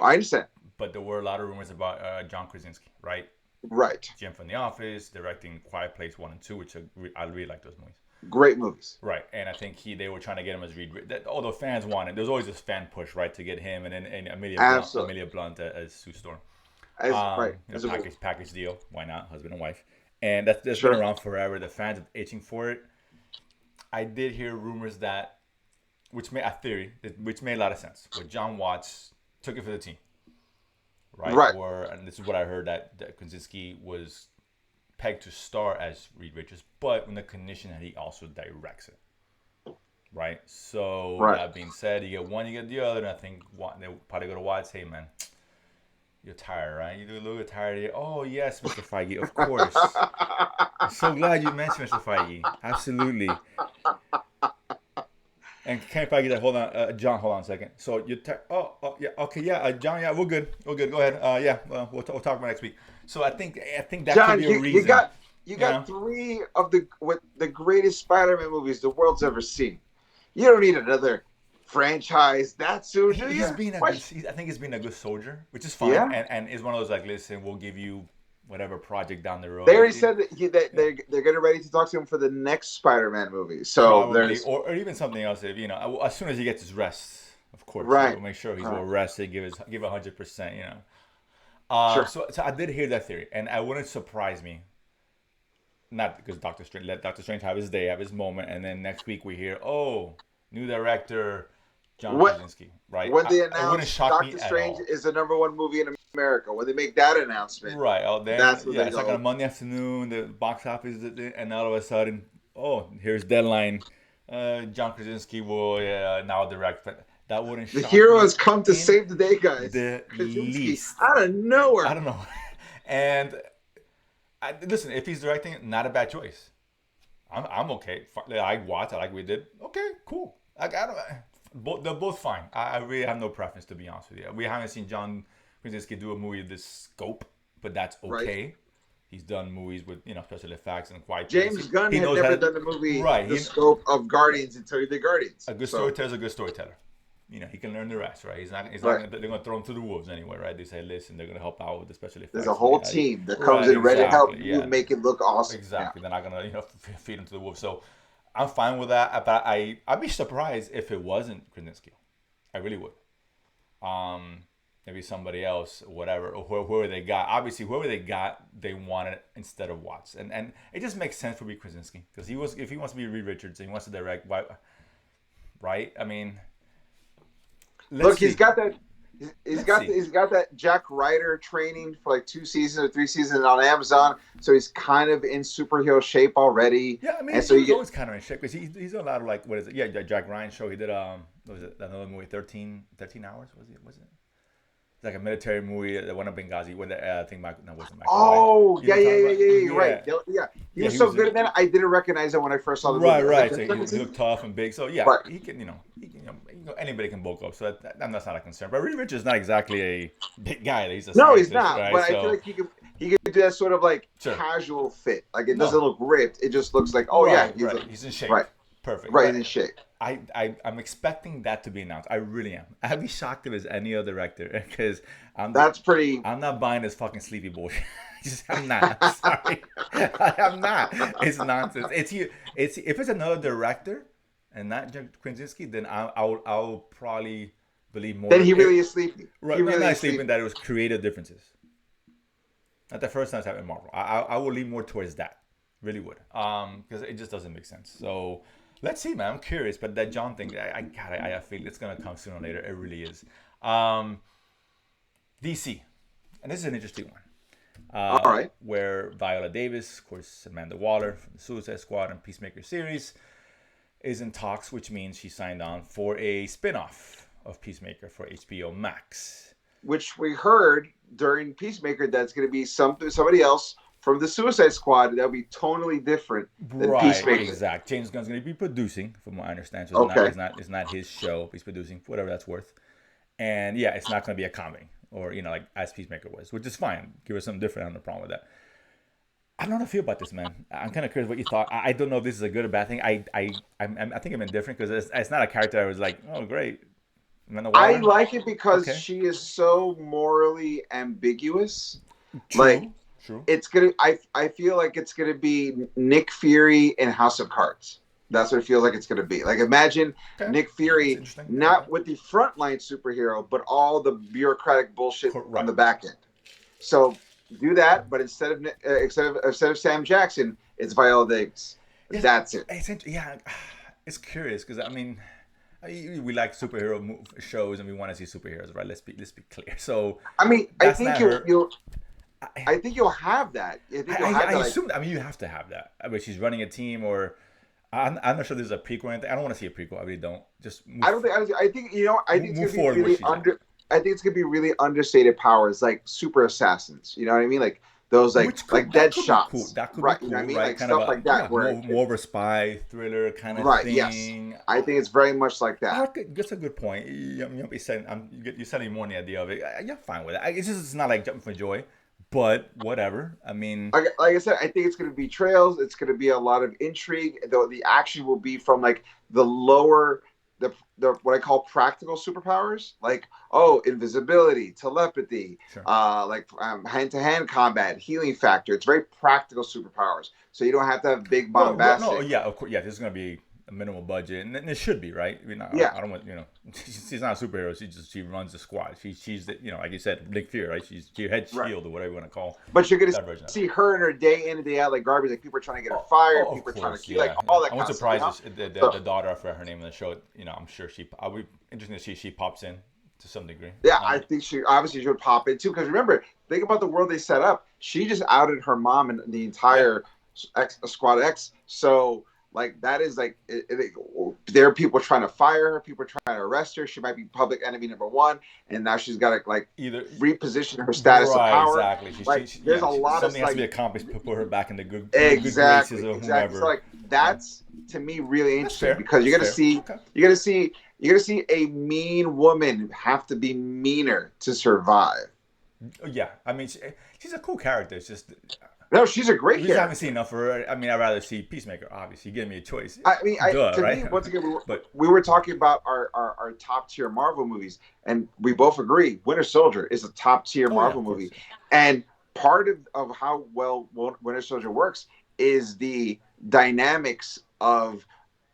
I understand. but there were a lot of rumors about John Krasinski, right? Right. Jim from The Office, directing Quiet Place 1 and 2, which I really like those movies. Great movies. Right, and I think they were trying to get him as Reed. Although fans wanted, there's always this fan push, right, to get him and then Amelia Blunt as Sue Storm. Right. Package deal. Why not? Husband and wife. And that's Sure. been around forever. The fans are itching for it. I did hear rumors that, which made a lot of sense. Where John Watts took it for the team, right? Right. And this is what I heard that Krasinski was pegged to star as Reed Richards, but in the condition that he also directs it, right? So that being said, you get one, you get the other, and I think they'll probably go to Watts. Hey man, you're tired, right? You do a little bit tired. Oh yes, Mr. Feige, of course. I'm so glad you mentioned Mr. Feige. Absolutely. And Kenny Feige said, hold on, John, hold on a second. So you're yeah, okay, yeah, John, yeah, we're good. Go ahead. Yeah, we'll talk about next week. So I think that John, could be a reason. You got three of the greatest Spider-Man movies the world's ever seen. You don't need another franchise that soon, do you? I think he's been a good soldier, which is fine. Yeah. And it's one of those like, listen, we'll give you whatever project down the road. They already said that they're getting ready to talk to him for the next Spider-Man movie. So probably, or even something else. If as soon as he gets his rest, of course, right? We'll make sure he's well rested. Give 100%. Sure. So I did hear that theory, and it wouldn't surprise me. Not because Doctor Strange let Doctor Strange have his day, have his moment, and then next week we hear, new director John Krasinski, right? When they announce Doctor Strange is the #1 movie in America, when they make that announcement, right? That's what it's like on a Monday afternoon, the box office, and all of a sudden, here's deadline. John Krasinski will now direct. That wouldn't. The hero has come to save the day, guys. The least out of nowhere. I don't know, and listen, if he's directing, not a bad choice. I'm okay. I like we did. Okay, cool. They're both fine. I really have no preference, to be honest with you. We haven't seen John Krasinski do a movie of this scope, but that's okay. Right. He's done movies with special effects and quite. James Gunn had never done a movie the scope of Guardians until he did Guardians. A good storyteller's a good storyteller. He can learn the rest, right? He's not. They're going to throw him to the wolves anyway, right? They say, listen, they're going to help out with the special effects. There's a whole team that comes in ready to help you make it look awesome. Exactly. Yeah. They're not going to feed him to the wolves. So I'm fine with that. But I'd be surprised if it wasn't Krasinski. I really would. Maybe somebody else, whatever, or whoever they got. Obviously, whoever they got, they wanted instead of Watts, and it just makes sense for Reed Krasinski because if he wants to be Reed Richards and he wants to direct, why, right? I mean. Look, he's got that Jack Ryder training for like 2 seasons or 3 seasons on Amazon, so he's kind of in superhero shape already. Yeah, I mean, he's always kind of in shape because he's a lot of like, what is it? Yeah, Jack Ryan show. He did what was it, another movie, 13 hours was it? It's like a military movie that went up Benghazi. When I think wasn't Michael. Oh, yeah, right. Yeah, he was so good at that. I didn't recognize him when I first saw the movie. Right. So he looked tough and big. So yeah, he can, anybody can bulk up. So that's not a concern. But Reed Richards is not exactly a big guy. He's not. Right? But I feel like he could do that sort of like casual fit. Like it doesn't look ripped. It just looks like he's in shape. Right. Perfect. Right, in shape. I'm expecting that to be announced. I really am. I'd be shocked if it's any other director because I'm not buying this fucking sleepy bullshit. I'm not. I'm sorry. I'm not. It's nonsense. If it's another director and not John Krasinski, then I'll probably believe more. Then he really is sleepy. Right. Not sleeping. That it was creative differences. Not the first time it's happened in Marvel. I will lean more towards that. Really would. Because it just doesn't make sense. So. Let's see, man. I'm curious, but that John thing, I feel it's gonna come sooner or later. It really is. DC, and this is an interesting one. All right. Where Viola Davis, of course, Amanda Waller from the Suicide Squad and Peacemaker series, is in talks, which means she signed on for a spin-off of Peacemaker for HBO Max. Which we heard during Peacemaker that's going to be somebody else from the Suicide Squad that would be totally different than Peacemaker. Exactly. James Gunn's going to be producing, from what I understand. So Okay. it's not his show. He's producing, whatever that's worth. And yeah, it's not going to be a comedy, or like as Peacemaker was, which is fine. Give us something different. I have no problem with that. I don't know how to feel about this, man. I'm kind of curious what you thought. I don't know if this is a good or bad thing. I think I'm indifferent because it's not a character I was like, oh great. I like it because Okay. she is so morally ambiguous. True. It's gonna. I feel like it's gonna be Nick Fury in House of Cards. That's what it feels like it's gonna be. Like imagine Nick Fury not with the frontline superhero, but all the bureaucratic bullshit on the back end. So do that, but instead of Sam Jackson, it's Viola Davis. That's it. It's curious because I mean, we like superhero shows and we want to see superheroes, right? Let's be clear. So I mean, I think you'll have that. I assume. I mean, you have to have that. I mean, she's running a team, or I'm not sure there's a prequel or anything. I don't want to see a prequel. I really don't. Just I think it's gonna be really I think it's gonna be really understated powers, like super assassins. You know what I mean? Like those, like dead shots. Cool. That could right, be cool, you know what I mean? Right? Like kind stuff of like that. Where more of a spy thriller kind of thing. Yes, I think it's very much like that. That's a good point. You're selling more on the idea of it. You're fine with it. It's not like jumping for joy. But whatever. I mean, like I said, I think it's going to be trails. It's going to be a lot of intrigue. Though the action will be from like the lower, the what I call practical superpowers, like invisibility, telepathy, hand-to-hand combat, healing factor. It's very practical superpowers. So you don't have to have big bombastic. Of course, yeah. This is going to be a minimal budget, and it should be, right? I mean, I don't want she's not a superhero. She runs the squad. She's the, like you said, Nick Fury, right? She's your head shield or whatever you want to call. But you're gonna see her in her day in and day out like garbage. Like people are trying to get her fired. People are trying to keep all that. I wasn't surprised the daughter, I forgot her name in the show. I'm sure I'll be interesting to see she pops in to some degree. Yeah, I think she would pop in too. Because remember, think about the world they set up. She just outed her mom and the entire Squad X. So. Like that is like there are people trying to fire her, people trying to arrest her. She might be public enemy number one, and now she's got to either reposition her status of power. Exactly. There's a lot something of has to be accomplished to put her back in the good graces of whomever. So that's to me really interesting because you're gonna see a mean woman have to be meaner to survive. Yeah, I mean she's a cool character. It's just. No, she's a great character. I haven't seen enough for her. I mean, I'd rather see Peacemaker, obviously. Give me a choice. I mean, me, once again, we were talking about our top tier Marvel movies, and we both agree Winter Soldier is a top tier Marvel movie. And part of how well Winter Soldier works is the dynamics of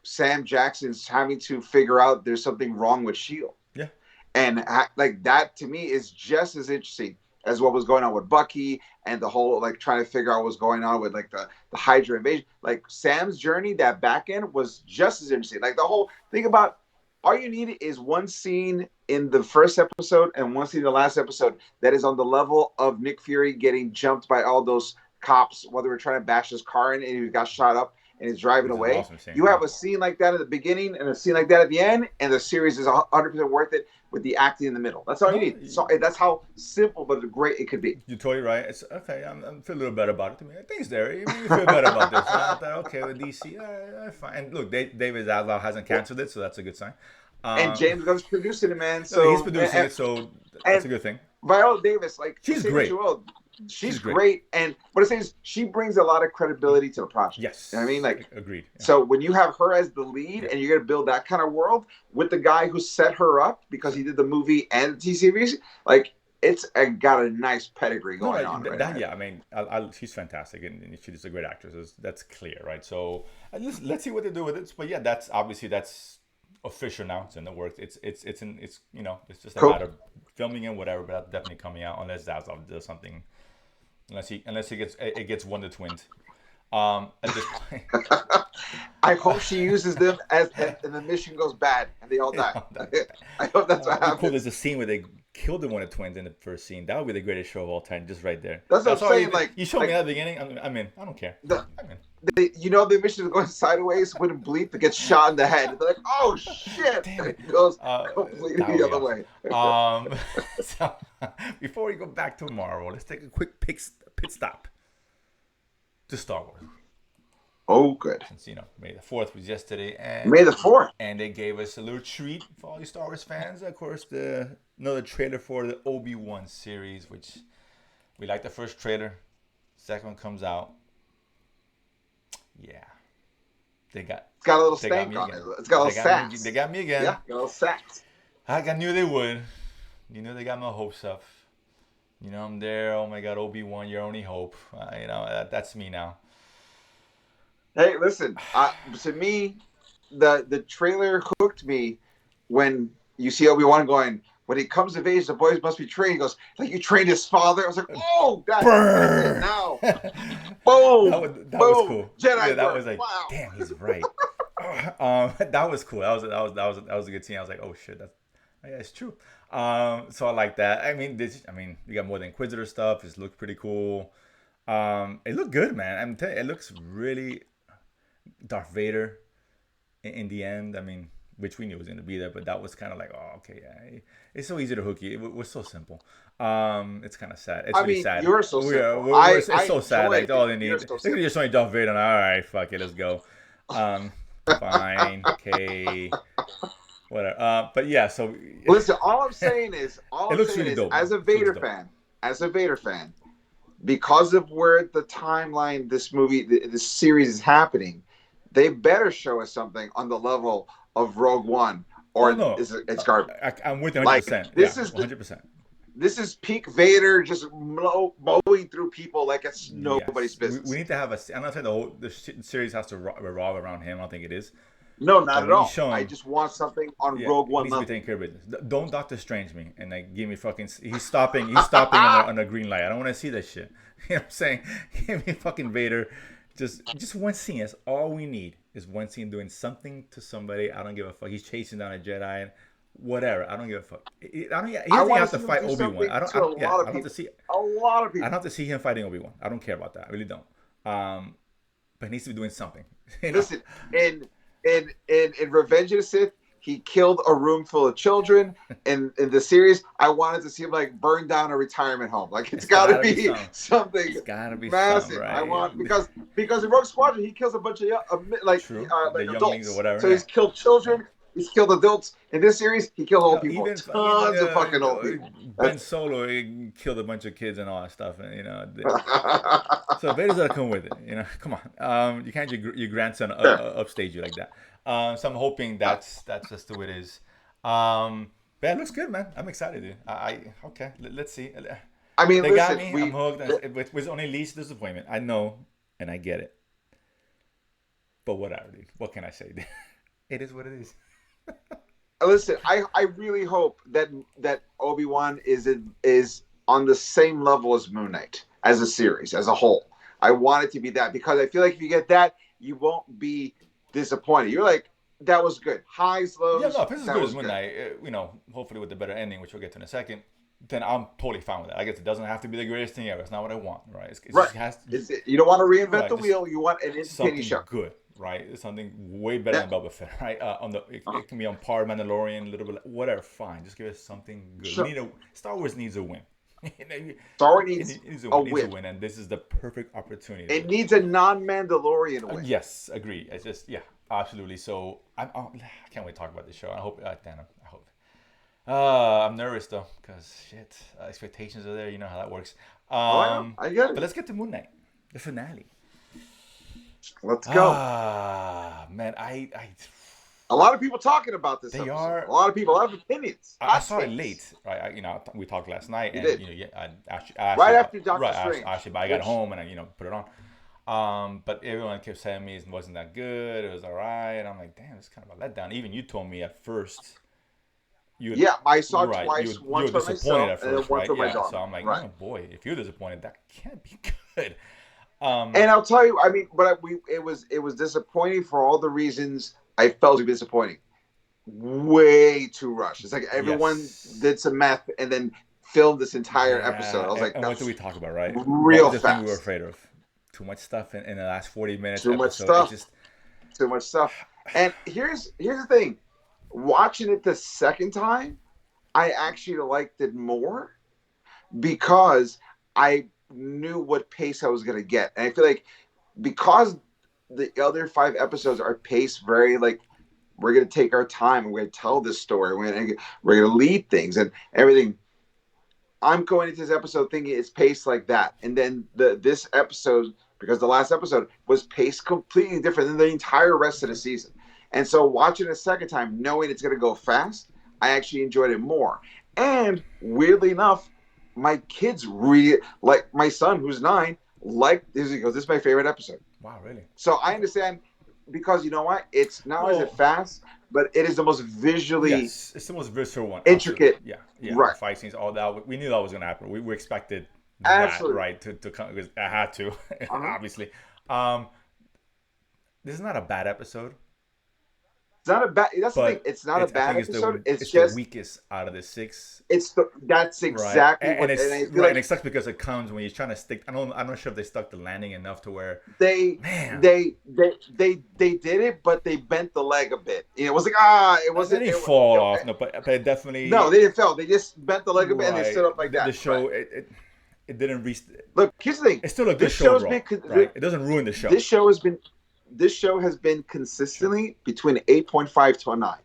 Sam Jackson's having to figure out there's something wrong with S.H.I.E.L.D. Yeah. And like that, to me, is just as interesting as what was going on with Bucky and the whole trying to figure out what's going on with the Hydra Invasion. Like Sam's journey, that back end was just as interesting. Like the whole thing about all you need is one scene in the first episode and one scene in the last episode that is on the level of Nick Fury getting jumped by all those cops while they were trying to bash his car in and he got shot up and he's driving away. Awesome you have a scene like that at the beginning and a scene like that at the end, and the series is 100% worth it with the acting in the middle. That's all you need. So that's how simple but great it could be. You're totally right. It's okay. I feel a little better about it. I mean, things there. You feel better about this. Okay, with DC, fine. And look, David Zaslav hasn't canceled it, so that's a good sign. And James Gunn's producing it, man. So he's producing it, so that's a good thing. Viola Davis, she's great. She's great, and what I'm saying is she brings a lot of credibility to the project. Yes, you know what I mean, agreed. Yeah. So when you have her as the lead, and you're gonna build that kind of world with the guy who set her up because he did the movie and the TV series, it's got a nice pedigree going on. Yeah, I mean, she's fantastic, and she's a great actress. That's clear, right? So let's see what they do with it. But yeah, that's official now. It's in the works. It's just a matter of filming and whatever. But that's definitely coming out unless Zaslav does something. Unless it gets Wonder Twins. At this point, I hope she uses them and the mission goes bad and they all die. I hope that's what happens. Cool. There's a scene where they killed the Wonder Twins in the first scene. That would be the greatest show of all time, just right there. That's what I'm saying. You showed me at the beginning. I'm in. I don't care. I'm in. The mission is going sideways when it bleep, it gets shot in the head. They're like, oh shit! Damn it. It goes completely the other way. So before we go back to Marvel, let's take a quick pit stop. to Star Wars. Oh, good. Since May the 4th was yesterday, May the 4th. and they gave us a little treat for all you Star Wars fans. Of course, another trailer for the Obi Wan series, which we like the first trailer. Second one comes out. Yeah, It's got a little they got stank me on again. it. It's got a little sass. They got me again. Yeah, got a little sass. I knew they would. They got my hopes up. I'm there. Oh my God, Obi-Wan, your only hope. That's me now. Hey, listen. To me, the trailer hooked me when you see Obi-Wan going, when he comes of age, the boys must be trained. He goes, like you trained his father. I was like, oh, that's it now. Boom. That was cool. Jedi. Yeah, that was like, wow. Damn, he's right. That was cool. That was a good scene. I was like, oh shit, it's true. So I like that. I mean, you got more than Inquisitor stuff. It looks pretty cool. It looked good, man. I'm telling you, it looks really Darth Vader in the end. I mean, which we knew was going to be there, but that was kind of like, oh, okay, yeah. It's so easy to hook you. It was so simple. It's kind of sad. It's really sad. You're so simple. It's so sad. Like, all they need. They're just only Darth Vader. All right, fuck it, let's go. Fine, okay, whatever. But yeah, so listen. All I'm saying is, dope, as a Vader fan, because of where the timeline this series is happening, they better show us something on the level of Rogue One, or it's garbage. I'm with you 100%. This is 100%. This is peak Vader, just mowing through people like it's nobody's business. We need to have I'm not saying the series has to revolve around him. I don't think it is. No, not at all. I just want something on Rogue One. He needs to be taking care of business. Don't Doctor Strange me and like give me fucking. He's stopping on a green light. I don't want to see that shit. You know what I'm saying? Give me fucking Vader. Just one scene. That's all we need. Is one scene doing something to somebody. I don't give a fuck. He's chasing down a Jedi and whatever. I don't give a fuck. He doesn't have to fight Obi-Wan. I don't have to see a lot of people. I don't have to see him fighting Obi-Wan. I don't care about that. I really don't. But he needs to be doing something. Listen, in Revenge of the Sith, he killed a room full of children. In the series, I wanted to see him like burn down a retirement home. Like it's got to be something. It's got to be massive. Right? I want because in Rogue Squadron he kills a bunch of like adults younglings or whatever. So he's killed children. He's killed adults. In this series, he killed old people. Tons of fucking old people. Ben Solo he killed a bunch of kids and all that stuff, and so Vader's gotta come with it. Come on. You can't your grandson upstage you like that. So I'm hoping that's just the way it is. But it looks good, man. I'm excited, dude. Okay. Let's see. I mean, they got me. I'm hooked. It was only least disappointment. I know, and I get it. But whatever, dude. What can I say? It is what it is. Listen, I really hope that Obi-Wan is on the same level as Moonknight as a series as a whole. I want it to be that because I feel like if you get that, you won't be disappointed. You're like, that was good. Highs, lows. Yeah, no, if it's as good as Moonknight, hopefully with the better ending, which we'll get to in a second, then I'm totally fine with that. I guess it doesn't have to be the greatest thing ever. It's not what I want, right? You don't want to reinvent the wheel. You want an entertaining show. Good. Right, it's something way better than Boba Fett, right? It can be on par Mandalorian, a little bit, whatever. Fine, just give us something good. Sure. Star Wars needs a win. Star Wars needs a win, and this is the perfect opportunity. It needs a non-Mandalorian win. Yes, agree. It's just absolutely. So I can't wait to talk about this show. I hope. I hope. I'm nervous though, because expectations are there. You know how that works. I get it. But let's get to Moonknight, the finale. Let's go. Man, a lot of people talking about this. They are a lot of people have opinions. I saw it late, right? We talked last night, and I asked right after Doctor Strange. Actually, but I got home and I put it on. But everyone kept saying me it wasn't that good. It was all right. I'm like, damn, it's kind of a letdown. Even you told me at first. I saw it twice. Once for myself, at first, and then one for my daughter. So I'm like, oh boy, if you're disappointed, that can't be good. And I'll tell you, I mean, but it was disappointing for all the reasons I felt it was disappointing. Way too rushed. It's like everyone did some meth and then filmed this entire episode. I was like, and what did we talk about, right? Real fast. The thing we were afraid of. Too much stuff in the last 40 minutes. Too much stuff. Too much stuff. And here's the thing. Watching it the second time, I actually liked it more because I knew what pace I was going to get. And I feel like because the other 5 episodes are paced very like we're going to take our time and we're going to tell this story. We're going to lead things and everything. I'm going into this episode thinking it's paced like that. And then this episode, because the last episode was paced completely different than the entire rest of the season. And so watching it a second time, knowing it's going to go fast, I actually enjoyed it more. And weirdly enough, my kids really, like my son who's 9, like this. He goes, "This is my favorite episode." Wow, really? So I understand because you know what? It's not as fast, but it is the most visually it's the most visceral one. Intricate. Absolutely. Yeah. Right. Fight scenes, all that. We knew that was going to happen. We expected Absolutely. that, right? To come because I had to, obviously. This is not a bad episode. It's not a bad. That's the thing. It's not a bad episode. It's just the weakest out of the 6. That's exactly right. what. And I feel like and it sucks because it comes when you're trying to stick. I'm not sure if they stuck the landing enough to where they did it, but they bent the leg a bit. It was like it wasn't. They didn't fall off. No, but it definitely. No, they didn't fall. They just bent the leg a bit and they stood up like that. The show it didn't reach. Look, here's the thing. It's still a good show, bro. Right? It doesn't ruin the show. This show has been consistently between 8.5 to a 9.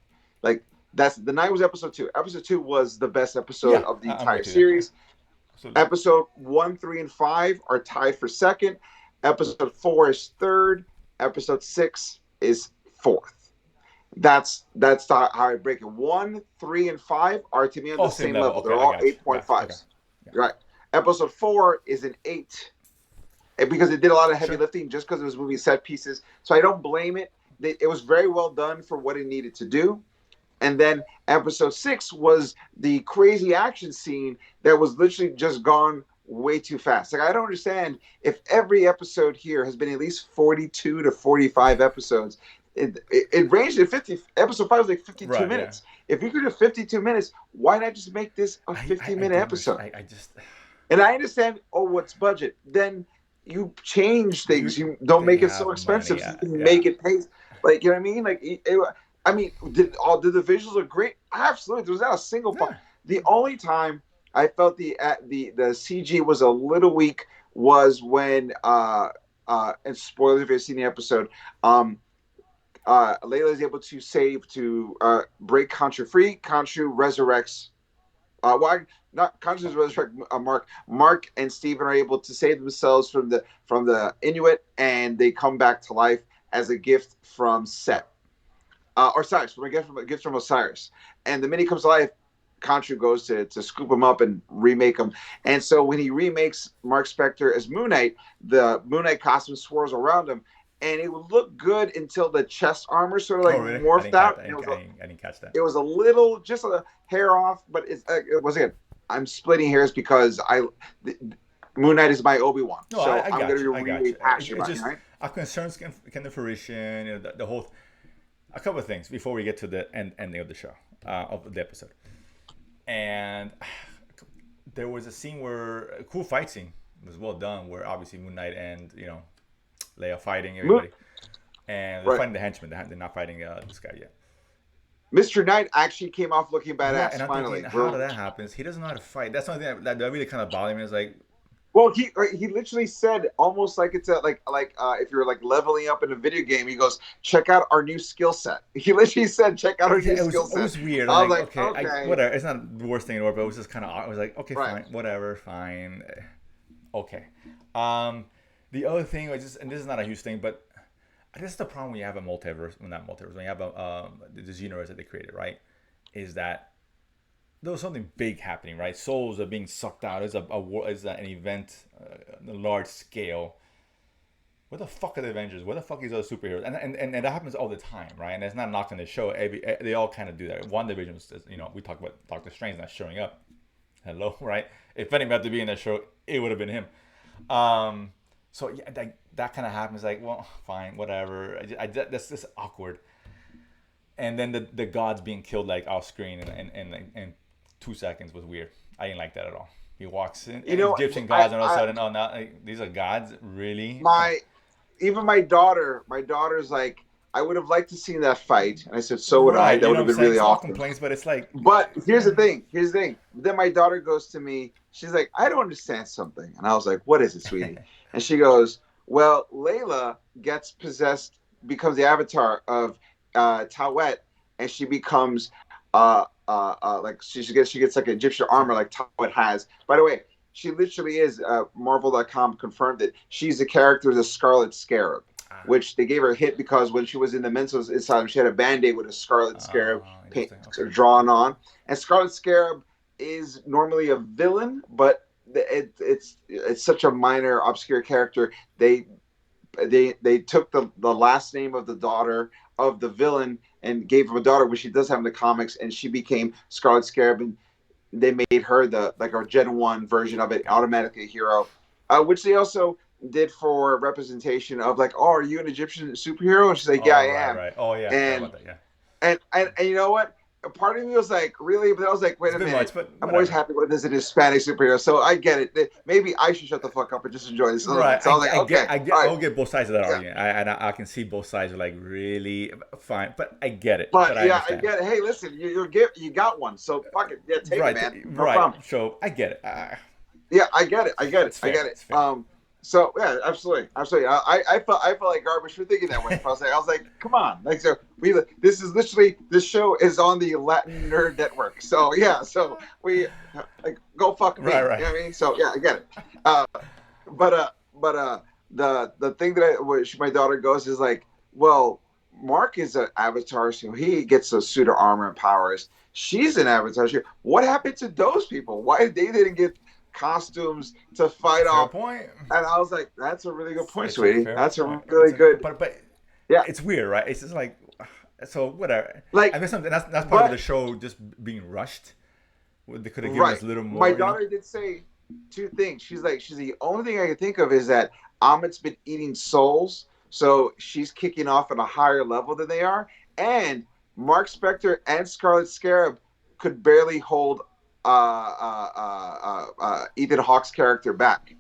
Like the 9 was episode 2. Episode 2 was the best episode of the entire series. Episode 1, 3, and 5 are tied for second. Episode 4 is third. Episode 6 is fourth. That's how I break it. 1, 3, and 5 are to me on the same level. Okay, they're all 8.5s. Yeah. Right. Episode 4 is an 8. Because it did a lot of heavy lifting just because it was moving set pieces. So I don't blame it. It was very well done for what it needed to do. And then episode 6 was the crazy action scene that was literally just gone way too fast. Like, I don't understand if every episode here has been at least 42 to 45 episodes. It ranged at 50. Episode 5 was like 52 minutes. Yeah. If you could do 52 minutes, why not just make this a 50-minute episode? And I understand, what's budget? Then you change things. You don't make it so expensive. So you can make it pay. Like, you know what I mean? Like, did the visuals look great? Absolutely. There was not a single part. The only time I felt the CG was a little weak was when and spoilers if you've seen the episode, Layla is able to break Khonshu free. Khonshu resurrects. Not Khonshu's resurrect Mark and Steven are able to save themselves from the Inuit, and they come back to life as a gift from Set. Osiris, from a gift from Osiris. And the minute he comes to life, Khonshu goes to scoop him up and remake him. And so when he remakes Mark Spector as Moonknight, the Moonknight costume swirls around him, and it would look good until the chest armor sort of really? Morphed out. I didn't catch that. It was a little, just a hair off, but it was again. I'm splitting hairs because Moonknight is my Obi Wan, so I'm going to be really passionate about it. Right? Our concerns can to fruition. The whole. A couple of things before we get to the ending of the show, of the episode. And there was a scene where a cool fight scene was well done, where obviously Moonknight and Leia fighting everybody, and they're fighting the henchmen. They're not fighting this guy yet. Mr. Knight actually came off looking badass. And I'm finally, thinking, how did that happen? He doesn't know how to fight. That's something that really kind of bothered me. It's like, well, he literally said almost like it's like if you're like leveling up in a video game, he goes, check out our new skill set. He literally said, check out our new skill set. It was weird. I was like, okay. Whatever. It's not the worst thing in the world, but it was just kind of. I was like, okay, fine, whatever, fine, okay. The other thing was just, and this is not a huge thing, but this is the problem when you have a multiverse, when you have this universe that they created, right? Is that there was something big happening, right? Souls are being sucked out. It's an event on a large scale. Where the fuck are the Avengers? Where the fuck is other superheroes? And that happens all the time, right? And it's not knocking the show. They all kind of do that. WandaVision was, we talk about Doctor Strange not showing up. Hello, right? If anyone had to be in that show, it would have been him. So yeah, that kind of happens. Like, well, fine, whatever. That's just awkward. And then the gods being killed like off screen and 2 seconds was weird. I didn't like that at all. He walks in, Egyptian gods, and all of a sudden, now these are gods, really? Even my daughter's like, I would have liked to see that fight, and I said, so would I. That would have been really awesome. Complaints, but it's like, but here's the thing. Then my daughter goes to me. She's like, I don't understand something, and I was like, what is it, sweetie? And she goes, Well, Layla gets possessed, becomes the avatar of Tawet, and she becomes like she gets like Egyptian armor like Tawet has. By the way, she literally is. Marvel.com confirmed it. She's the character of the Scarlet Scarab, Ah, which they gave her a hit because when she was in the mental asylum, she had a band-aid with a Scarlet Scarab paint interesting. Okay. drawn on. And Scarlet Scarab is normally a villain, but it's such a minor, obscure character. They took the last name of the daughter of the villain and gave him a daughter, which she does have in the comics, and she became Scarlet Scarab, and they made her the like our Gen 1 version of it, automatically a hero, which they also did for representation of like, oh, are you an Egyptian superhero? And she's like, yeah, Oh, I right, am. right. Oh, yeah, I forgot And about that. Yeah. and you know what? A part of me was like, really? But I was like, wait It's a a bit minute. much, but I'm always whatever. happy when there's an Hispanic superhero, so I get it. Maybe I should shut the fuck up and just enjoy this a little Right, bit. So I was like, okay, all right, I'll get both sides of that yeah. argument. I can see both sides are like really fine, but I get it. But But I yeah, I understand. get it. Hey, listen, you got one, so fuck it. Yeah, take it, Right, man. No right. problem. So I get it. Yeah, I get it. I get it. It's I fair. get it. It's fair. So yeah, absolutely, absolutely. I felt like garbage for thinking that way. I was like, come on, like so this is literally this show is on the Latin Nerd Network. So yeah, so we like go fuck Right, me. right. You know what I mean? So yeah, I get it. Uh, but the thing that which my daughter goes is like, well, Mark is an avatar, so he gets a suit of armor and powers. She's an avatar. What happened to those people? Why they didn't get costumes to fight Fair off? point. And I was like, that's a really good point, It's a sweetie. fair That's a point. really good. But Yeah, it's weird, right? It's just like so whatever. I like, mean, something that's part of the but show just being rushed. They could have given right. us a little My more, you know. daughter did say two things. She's the only thing I can think of is that Amit's been eating souls, so she's kicking off at a higher level than they are, and Mark Spector and Scarlet Scarab could barely hold Ethan Hawke's character back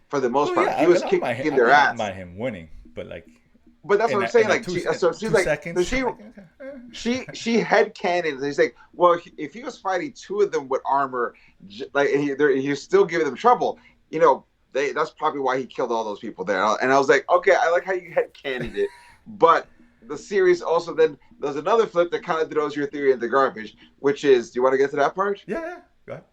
for the most Well, part. yeah, He was I don't mind him. kicking I their don't ass. mind him winning, but like But that's what I'm saying. in a Like, two so she's two like, so seconds, I'm like, okay. she head cannons. He's like, well, if he was fighting two of them with armor, like he's still giving them trouble. You know, that's probably why he killed all those people there. And I was like, okay, I like how you head cannoned it, but the series also then there's another flip that kind of throws your theory in the garbage, which is, do you want to get to that part? Yeah, yeah. Go ahead.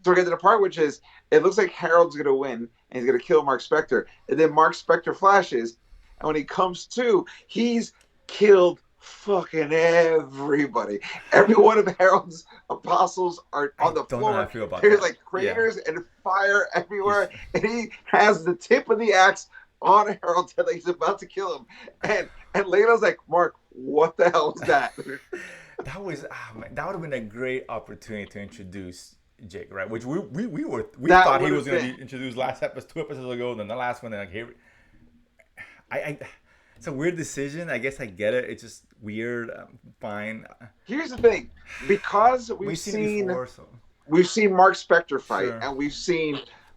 So we get to the part which is, it looks like Harold's gonna win and he's gonna kill Mark Spector, and then Mark Spector flashes, and when he comes to, he's killed fucking everybody. Every one of Harold's apostles are I on the don't know how I floor. feel about There's that. like Yeah, craters and fire he's everywhere, and he has the tip of the axe on Harold till he's about to kill him. And Layla's like, Mark, what the hell was that? that was man, that would have been a great opportunity to introduce Jake, right? Which we That thought he would was have going been. to be introduced last episode, 2 episodes ago, and then the last one. And like here, I it's a weird decision. I guess I get it. It's just weird. Fine. Here's the thing, because We've seen it before, so we've seen Mark Spector fight, sure. and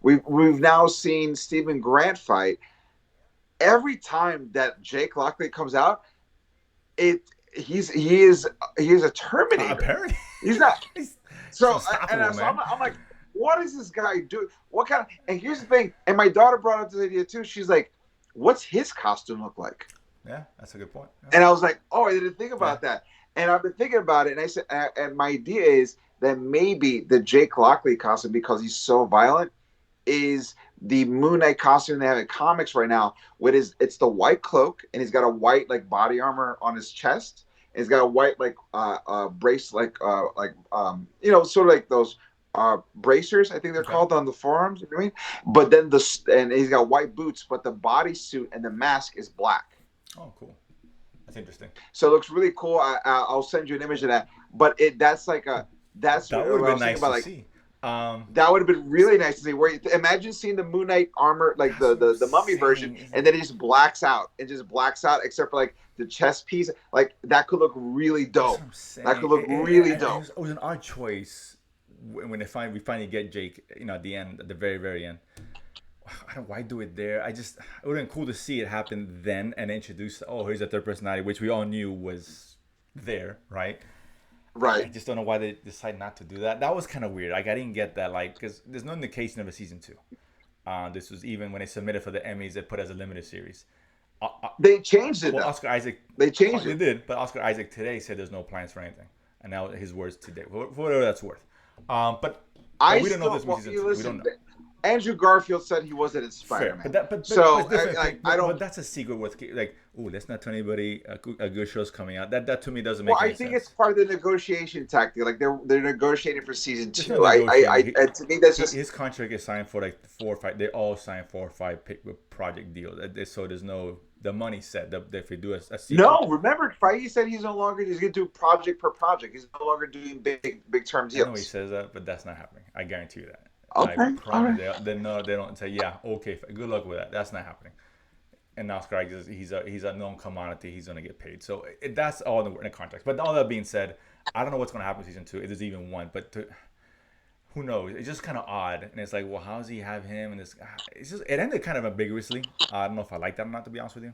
we've now seen Stephen Grant fight. Every time that Jake Lockley comes out, it he is a Terminator. Apparently, He's not. he's So unstoppable, man. I'm like, what is this guy doing? What kind of? And here's the thing. And my daughter brought up this idea too. She's like, what's his costume look like? Yeah, that's a good point. Yeah. And I was like, oh, I didn't think Yeah. about that. And I've been thinking about it. And I said, and my idea is that maybe the Jake Lockley costume, because he's so violent, is the Moonknight costume they have in comics right now. It's the white cloak, and he's got a white like body armor on his chest. And he's got a white like brace sort of like those bracers, I think they're Okay. called, on the forearms. You know what I mean? But then and he's got white boots, but the bodysuit and the mask is black. Oh, cool. That's interesting. So it looks really cool. I'll send you an image of that. But that's like that's That what would I have been was thinking nice about. to Like, see. that would have been really nice to see. Imagine seeing the Moon Knight armor, like the mummy saying, version, and then he just blacks out. It just blacks out, except for like the chest piece. Like that could look really That's dope. what I'm saying. That could look really dope. It was an odd choice when we finally get Jake. At the end, at the very very end. I don't. Why do it there? It would have been cool to see it happen then and introduce. Oh, here's a third personality, which we all knew was there, right? I Right. just don't know why they decided not to do that. That was kind of weird. Like I didn't get that. Like because there's no indication of a season 2. This was even when they submitted for the Emmys, they put it as a limited series. They changed it. Well, Though. Oscar Isaac. They changed They it. did, but Oscar Isaac today said there's no plans for anything, and now his words today, for whatever that's worth. But we don't know this season 2. We don't know. Andrew Garfield said he wasn't in Spider-Man. But that's a secret with like, oh, let's not tell anybody a good show's coming out. That to me doesn't make any sense. Well, I think it's part of the negotiation tactic. Like they're negotiating for season 2. To me, that's just his contract is signed for like 4 or 5. They all signed 4 or 5 project deals. So there's no the money set. If we do a sequel. No, remember Feige said he's no longer going to do project per project. He's no longer doing big term deals. I know he says that, but that's not happening. I guarantee you that. Okay. They don't say, yeah, okay, good luck with that. That's not happening. And Oscar Isaac, he's a known commodity. He's going to get paid. So that's all in the contract. But all that being said, I don't know what's going to happen in season 2. If there's even one. But who knows? It's just kind of odd. And it's like, well, how does he have him? And it ended kind of ambiguously. I don't know if I like that or not, to be honest with you.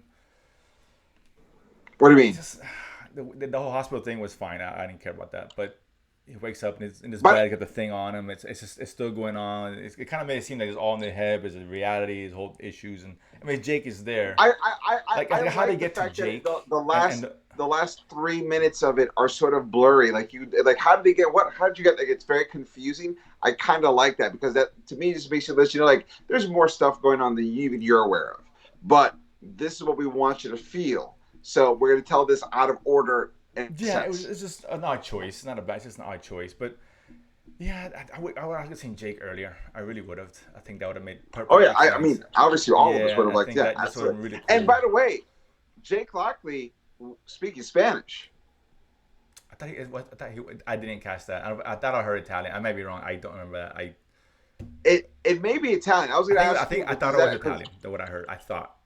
What do you mean? The whole hospital thing was fine. I didn't care about that. But he wakes up in his bed, got the thing on him. It's still going on. It kind of made it seem like it's all in their head. There's a reality, his whole issues, and I mean Jake is there. How do you get to Jake? The last 3 minutes of it are sort of blurry. How did they get what? How did you get? Like it's very confusing. I kind of like that because that to me just makes you listen. Like there's more stuff going on than even you're aware of. But this is what we want you to feel. So we're going to tell this out of order. Yeah, it's just an odd choice. It's not a bad. It's just an odd choice. But yeah, I would have seen Jake earlier. I really would have. I think that would have made perfect sense. I mean, obviously all of us would have liked that. That's really cool. And by the way, Jake Lockley speaking Spanish. I didn't catch that. I thought I heard Italian. I might be wrong. I don't remember that. It may be Italian. I was going to ask. I thought it was Italian. That's what I heard. I thought.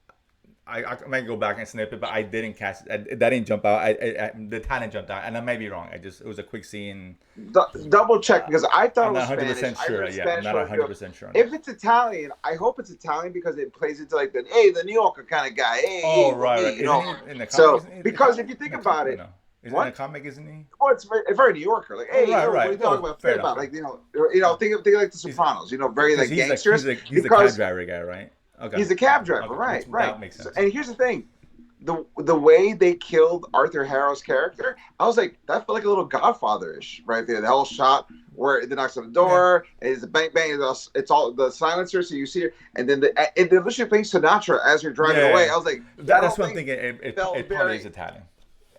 I might go back and snip it, but I didn't catch it. That didn't jump out. The talent jumped out, and I may be wrong. It was a quick scene. Double check because I thought I'm it was not 100% Spanish. sure. Yeah, I'm not 100% sure. If it's Italian, I hope it's Italian because it plays into like the New Yorker kind of guy. Hey, right. You know? In the comic, so because if you think about it, isn't in a comic, isn't he? Oh, it's very New Yorker. Like, hey, what are you talking about? Fair enough. Like, think like the Sopranos. Very like gangsters. He's the cab driver guy, right? Okay. He's a cab driver, right? That makes sense. And here's the thing. The way they killed Arthur Harrow's character, I was like, that felt like a little Godfather-ish right there. The whole shot where it knocks on the door, it's a bang bang, it's all the silencer, so you see it, and then they're literally playing Sinatra as you're driving away. I was like, that's what I'm thinking. It probably is Italian.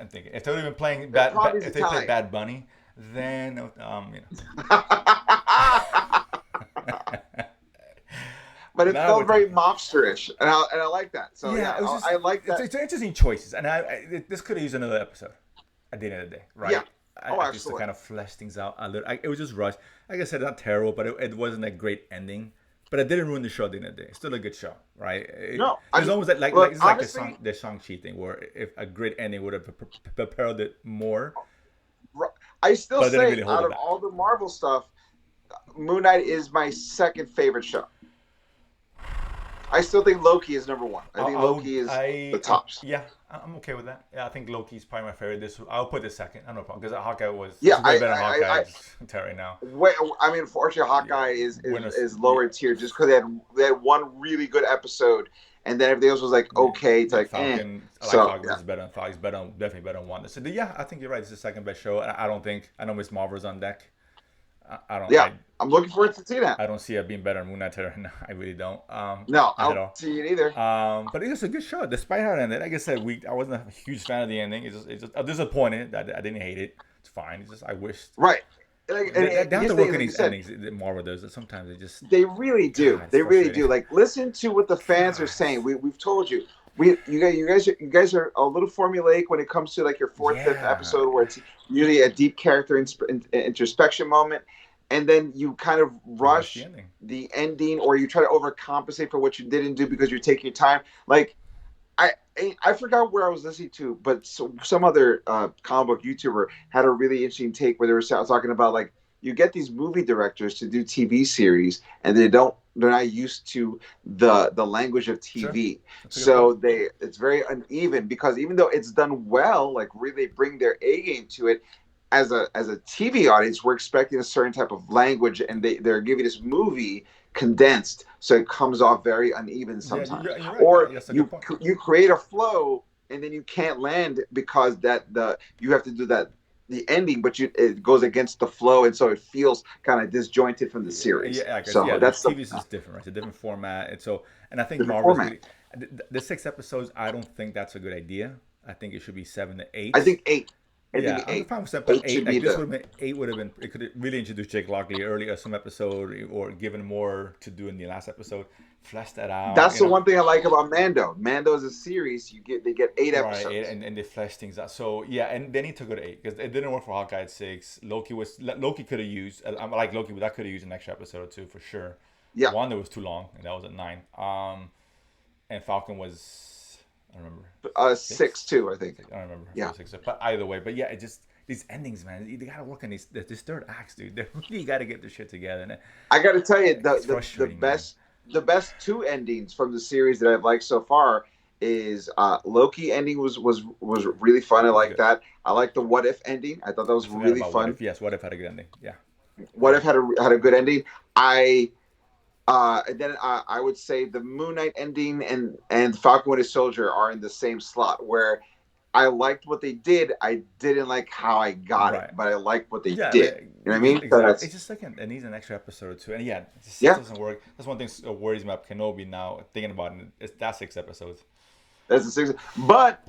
I'm thinking if they would have been playing if they played Bad Bunny, then But it felt very mobsterish, and I like that. So I like that. It's interesting choices, and this could have used another episode at the end of the day, right? Yeah. Absolutely. Just to kind of flesh things out a little. It was just rushed. Like I said, not terrible, but it wasn't a great ending. But it didn't ruin the show at the end of the day. It's still a good show, right? No, it's almost like it's honestly, like the Shang-Chi thing, where if a great ending would have propelled it more. I still say, out of all the Marvel stuff, Moon Knight is my second favorite show. I still think Loki is number one. I think Loki is the tops. Yeah, I'm okay with that. Yeah, I think Loki's probably my favorite. I'll put this second. I don't know, because Hawkeye was way better than Hawkeye. I'll tell you right now. I mean, unfortunately, Hawkeye is lower tier just because they had one really good episode, and then everything else was like okay. It's like Falcon. Falcon is better than Falcon. Definitely better than Wanda. So yeah, I think you're right. It's the second best show. I know Miss Marvel's on deck. I don't. Yeah, I'm looking forward to seeing that. I don't see it being better than Moon Knight. No, I really don't. No, I don't see it either. But it's a good show, despite how it ended. Like I said, I wasn't a huge fan of the ending. It's just I'm disappointed. I didn't hate it. It's fine. It's just I wished. Right. They have to work on these endings. Marvel does it. Sometimes they really do. They really do. Like listen to what the fans are saying. We've told you. You guys are a little formulaic when it comes to like your fourth, fifth episode, where it's usually a deep character introspection moment, and then you kind of rush the ending, or you try to overcompensate for what you didn't do because you're taking your time. Like I forgot where I was listening to, but some other comic book YouTuber had a really interesting take where they were talking about like you get these movie directors to do TV series, and they're not used to the language of TV. Sure. So it's very uneven because even though it's done well, like really bring their A game to it, as a TV audience, we're expecting a certain type of language, and they're giving this movie condensed, so it comes off very uneven Yeah, sometimes. you're right. Or That's a good you point. you create a flow, and then you can't land because that the you have to do that the ending, but it goes against the flow, and so it feels kind of disjointed from the series. Yeah, I guess So yeah. The that's the TV is just different, right? It's a different format, and so and I think different Marvel's format. really the 6 episodes. I don't think that's a good idea. I think it should be 7 to 8. I think eight. I Yeah, think I'm eight. fine with 7, but Eight eight should be like this the. would have been 8 would have been it could have really introduced Jake Lockley earlier some episode or given more to do in the last episode, flesh that out, That's the one thing I like about Mando. Mando is a series. They get eight Right, episodes. and they flesh things out. So yeah, and they need to go to 8 because it didn't work for Hawkeye at 6. Loki could have used. I like Loki, but that could have used an extra episode or two for sure. Yeah, Wanda was too long, and that was at 9. And Falcon was I don't remember six 6. too. I think. I don't remember if it Yeah, was 6. But either way, but yeah, it just these endings, man. They gotta work on this third acts, dude. They really gotta get this shit together, and I got to tell you it's the frustrating, man. best two endings from the series that I've liked so far is Loki ending was really fun. I It was like good. that. I like the What If ending. I thought that I was forgot really about What fun. If. Yes, What If had a good ending. Yeah, What If had a good ending. I and then I would say the Moon Knight ending and Falcon Winter Soldier are in the same slot where I liked what they did. I didn't like how I got it, right. but I liked what they Yeah, did. You know what I mean? So exactly. It's just like it needs an extra episode or two, and yeah, it just yeah, doesn't work. That's one thing that worries me about Kenobi now. Thinking about it, it's that 6 episodes. that's the six. But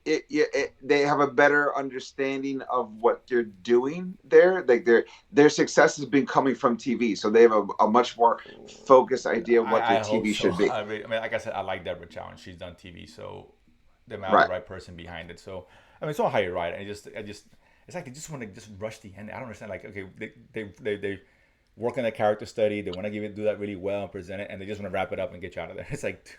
they have a better understanding of what they're doing there. Like their success has been coming from TV, so they have a much more focused idea of what their I hope TV so. should be. I mean, like I said, I like Deborah Chow, and she's done TV, so they might have the Right. right person behind it. So I mean, it's all how you write it. It's like they just want to just rush the end. I don't understand. Like, okay, they work on the character study. They want to do that really well and present it, and they just want to wrap it up and get you out of there. It's like,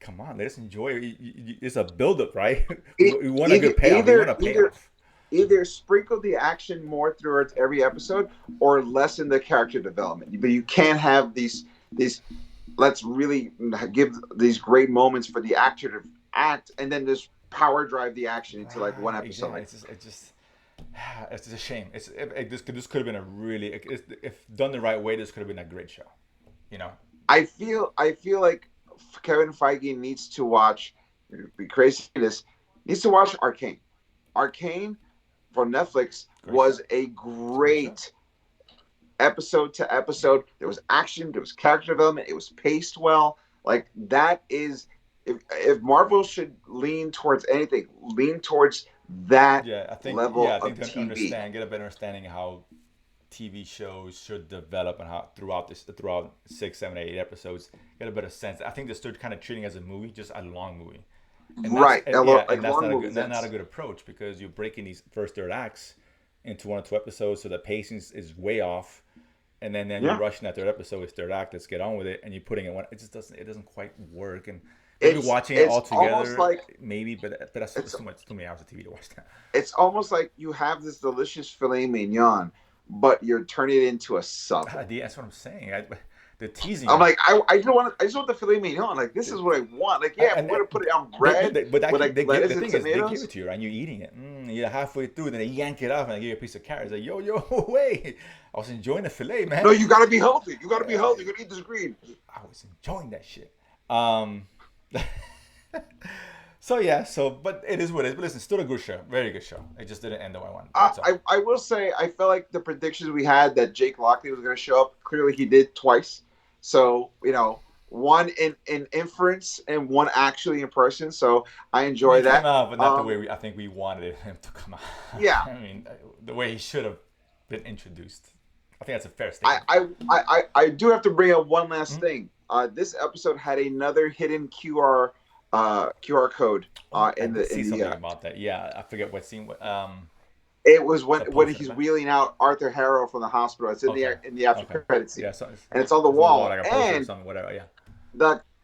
come on, let us enjoy it. It's a buildup, right? E- We want a Either good payoff. We want either a either payoff. either sprinkle the action more throughout every episode or lessen the character development. But you can't have these let's really give these great moments for the actor to act and then just power drive the action into like one Right, episode. exactly. It's just a shame. This could have been a really if done the right way. This could have been a great show. You know, I feel like Kevin Feige needs to watch. Be crazy this needs to watch Arcane. Arcane from Netflix great show. was a Great show. great episode to episode. There was action, there was character development, it was paced well. Like that is if Marvel should lean towards anything, lean towards that Yeah, I think level I think of to TV. get a better understanding of how TV shows should develop and how throughout 6, 7, 8 episodes, get a better sense. I think they're kind of treating it as a movie, just a long movie, and that's Right. yeah, Like and that's long not a movies. good not That's a good approach because you're breaking these first third acts into 1 or 2 episodes, so the pacing is way off, and then you're yeah. rushing that third episode, it's third act, let's get on with it, and you're putting it one. It doesn't quite work, and maybe watching it It's all almost together, like maybe, but that's it's too many hours of TV to watch that. it's almost like you have this delicious filet mignon, but you're turning it into a sub. That's what I'm saying. They're teasing I'm you. like, I just want the filet mignon. Like this is what I want. Like, yeah, And we're gonna put it on they, bread but with actually, like lettuce the and thing is, they give tomatoes. it to you, right? And you're eating it. You're halfway through, then they yank it off and they give you a piece of carrot. It's like, yo, wait. I was enjoying the filet, man. No, you gotta be healthy. You gotta be healthy. You gotta eat this green. I was enjoying that shit. So yeah, but it is what it is. But listen, still a good show, very good show. It just didn't end the way I wanted. That's all. I will say I felt like the predictions we had that Jake Lockley was gonna show up. Clearly, he did twice. So one in inference and one actually in person. So I He enjoy came that. out, but not the way I think we wanted him to come out. Yeah. I mean, the way he should have been introduced. I think that's a fair I, statement. I do have to bring up one last thing. This episode had another hidden QR code I in did see the something about that. Yeah, I forget what scene. it was It's a when poster, he's right? wheeling out Arthur Harrow from the hospital. It's Okay. in the after Okay. credit scene, Yeah, so and it's on the it's wall. like a poster or And something, whatever. Yeah.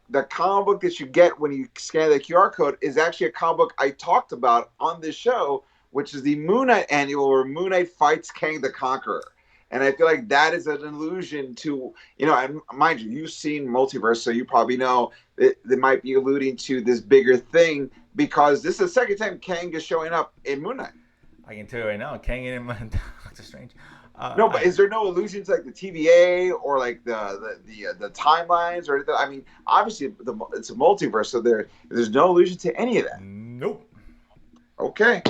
the comic book that you get when you scan the QR code is actually a comic book I talked about on this show, which is the Moon Knight annual where Moon Knight fights Kang the Conqueror. And I feel like that is an allusion to, and mind you, you've seen Multiverse, so you probably know that they might be alluding to this bigger thing because this is the second time Kang is showing up in Moon Knight. I can tell you right now, Kang and Doctor Strange. No, but is there no allusion to like the TVA or like the timelines or anything? I mean, obviously it's a multiverse, so there's no allusion to any of that. Nope. Okay,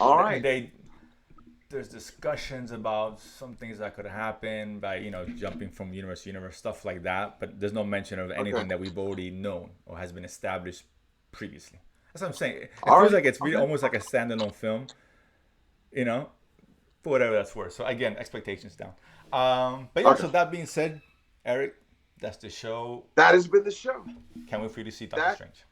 all right. There's discussions about some things that could happen by jumping from universe to universe, stuff like that. But there's no mention of anything that we've already known or has been established previously. That's what I'm saying. It feels like it's really almost like a standalone film, for whatever that's worth. So again, expectations down. But yeah. So that being said, Eric, that's the show. That has been the show. Can't wait for you to see Doctor Strange.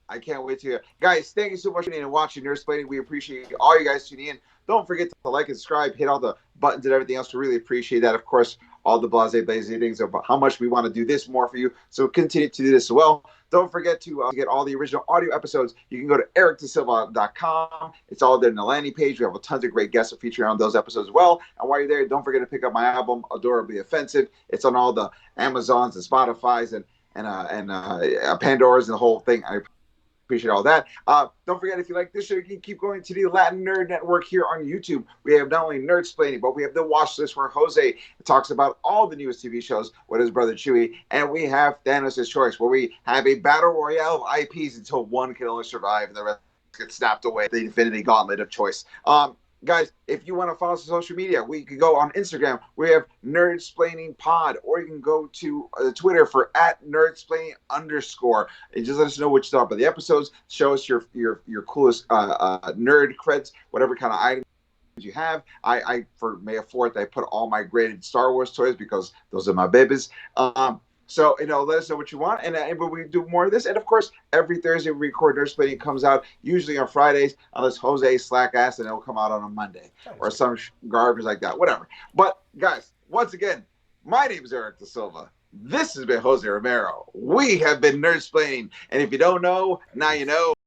I can't wait to hear. Guys, thank you so much for tuning in and watching Nerdsplaining. We appreciate all you guys tuning in. Don't forget to like and subscribe, hit all the buttons and everything else. We really appreciate that. Of course, all the blase things about how much we want to do this more for you. So continue to do this as well. Don't forget to get all the original audio episodes. You can go to ericdasilva.com. It's all there in the landing page. We have tons of great guests featuring on those episodes as well. And while you're there, don't forget to pick up my album, Adorably Offensive. It's on all the Amazons and Spotify's and Pandora's and the whole thing. I appreciate all that. Don't forget, if you like this show, you can keep going to the Latin Nerd Network here on YouTube. We have not only Nerdsplaining, but we have the Watch List where Jose talks about all the newest TV shows with his brother Chewy. And we have Thanos' Choice, where we have a battle royale of IPs until one can only survive and the rest get snapped away. The Infinity Gauntlet of Choice. Guys, if you want to follow us on social media, we can go on Instagram. We have Nerdsplaining Pod, or you can go to Twitter for @Nerdsplaining_. And just let us know what you thought about the episodes. Show us your coolest nerd creds, whatever kind of items you have. I for May 4th, I put all my graded Star Wars toys because those are my babies. So, let us know what you want, and we do more of this. And, of course, every Thursday we record Nerdsplaining. Comes out usually on Fridays, unless Jose slack ass, and it'll come out on a Monday or some garbage like that, whatever. But, guys, once again, my name is Eric Da Silva. This has been Jose Romero. We have been Nerdsplaining, and if you don't know, now you know.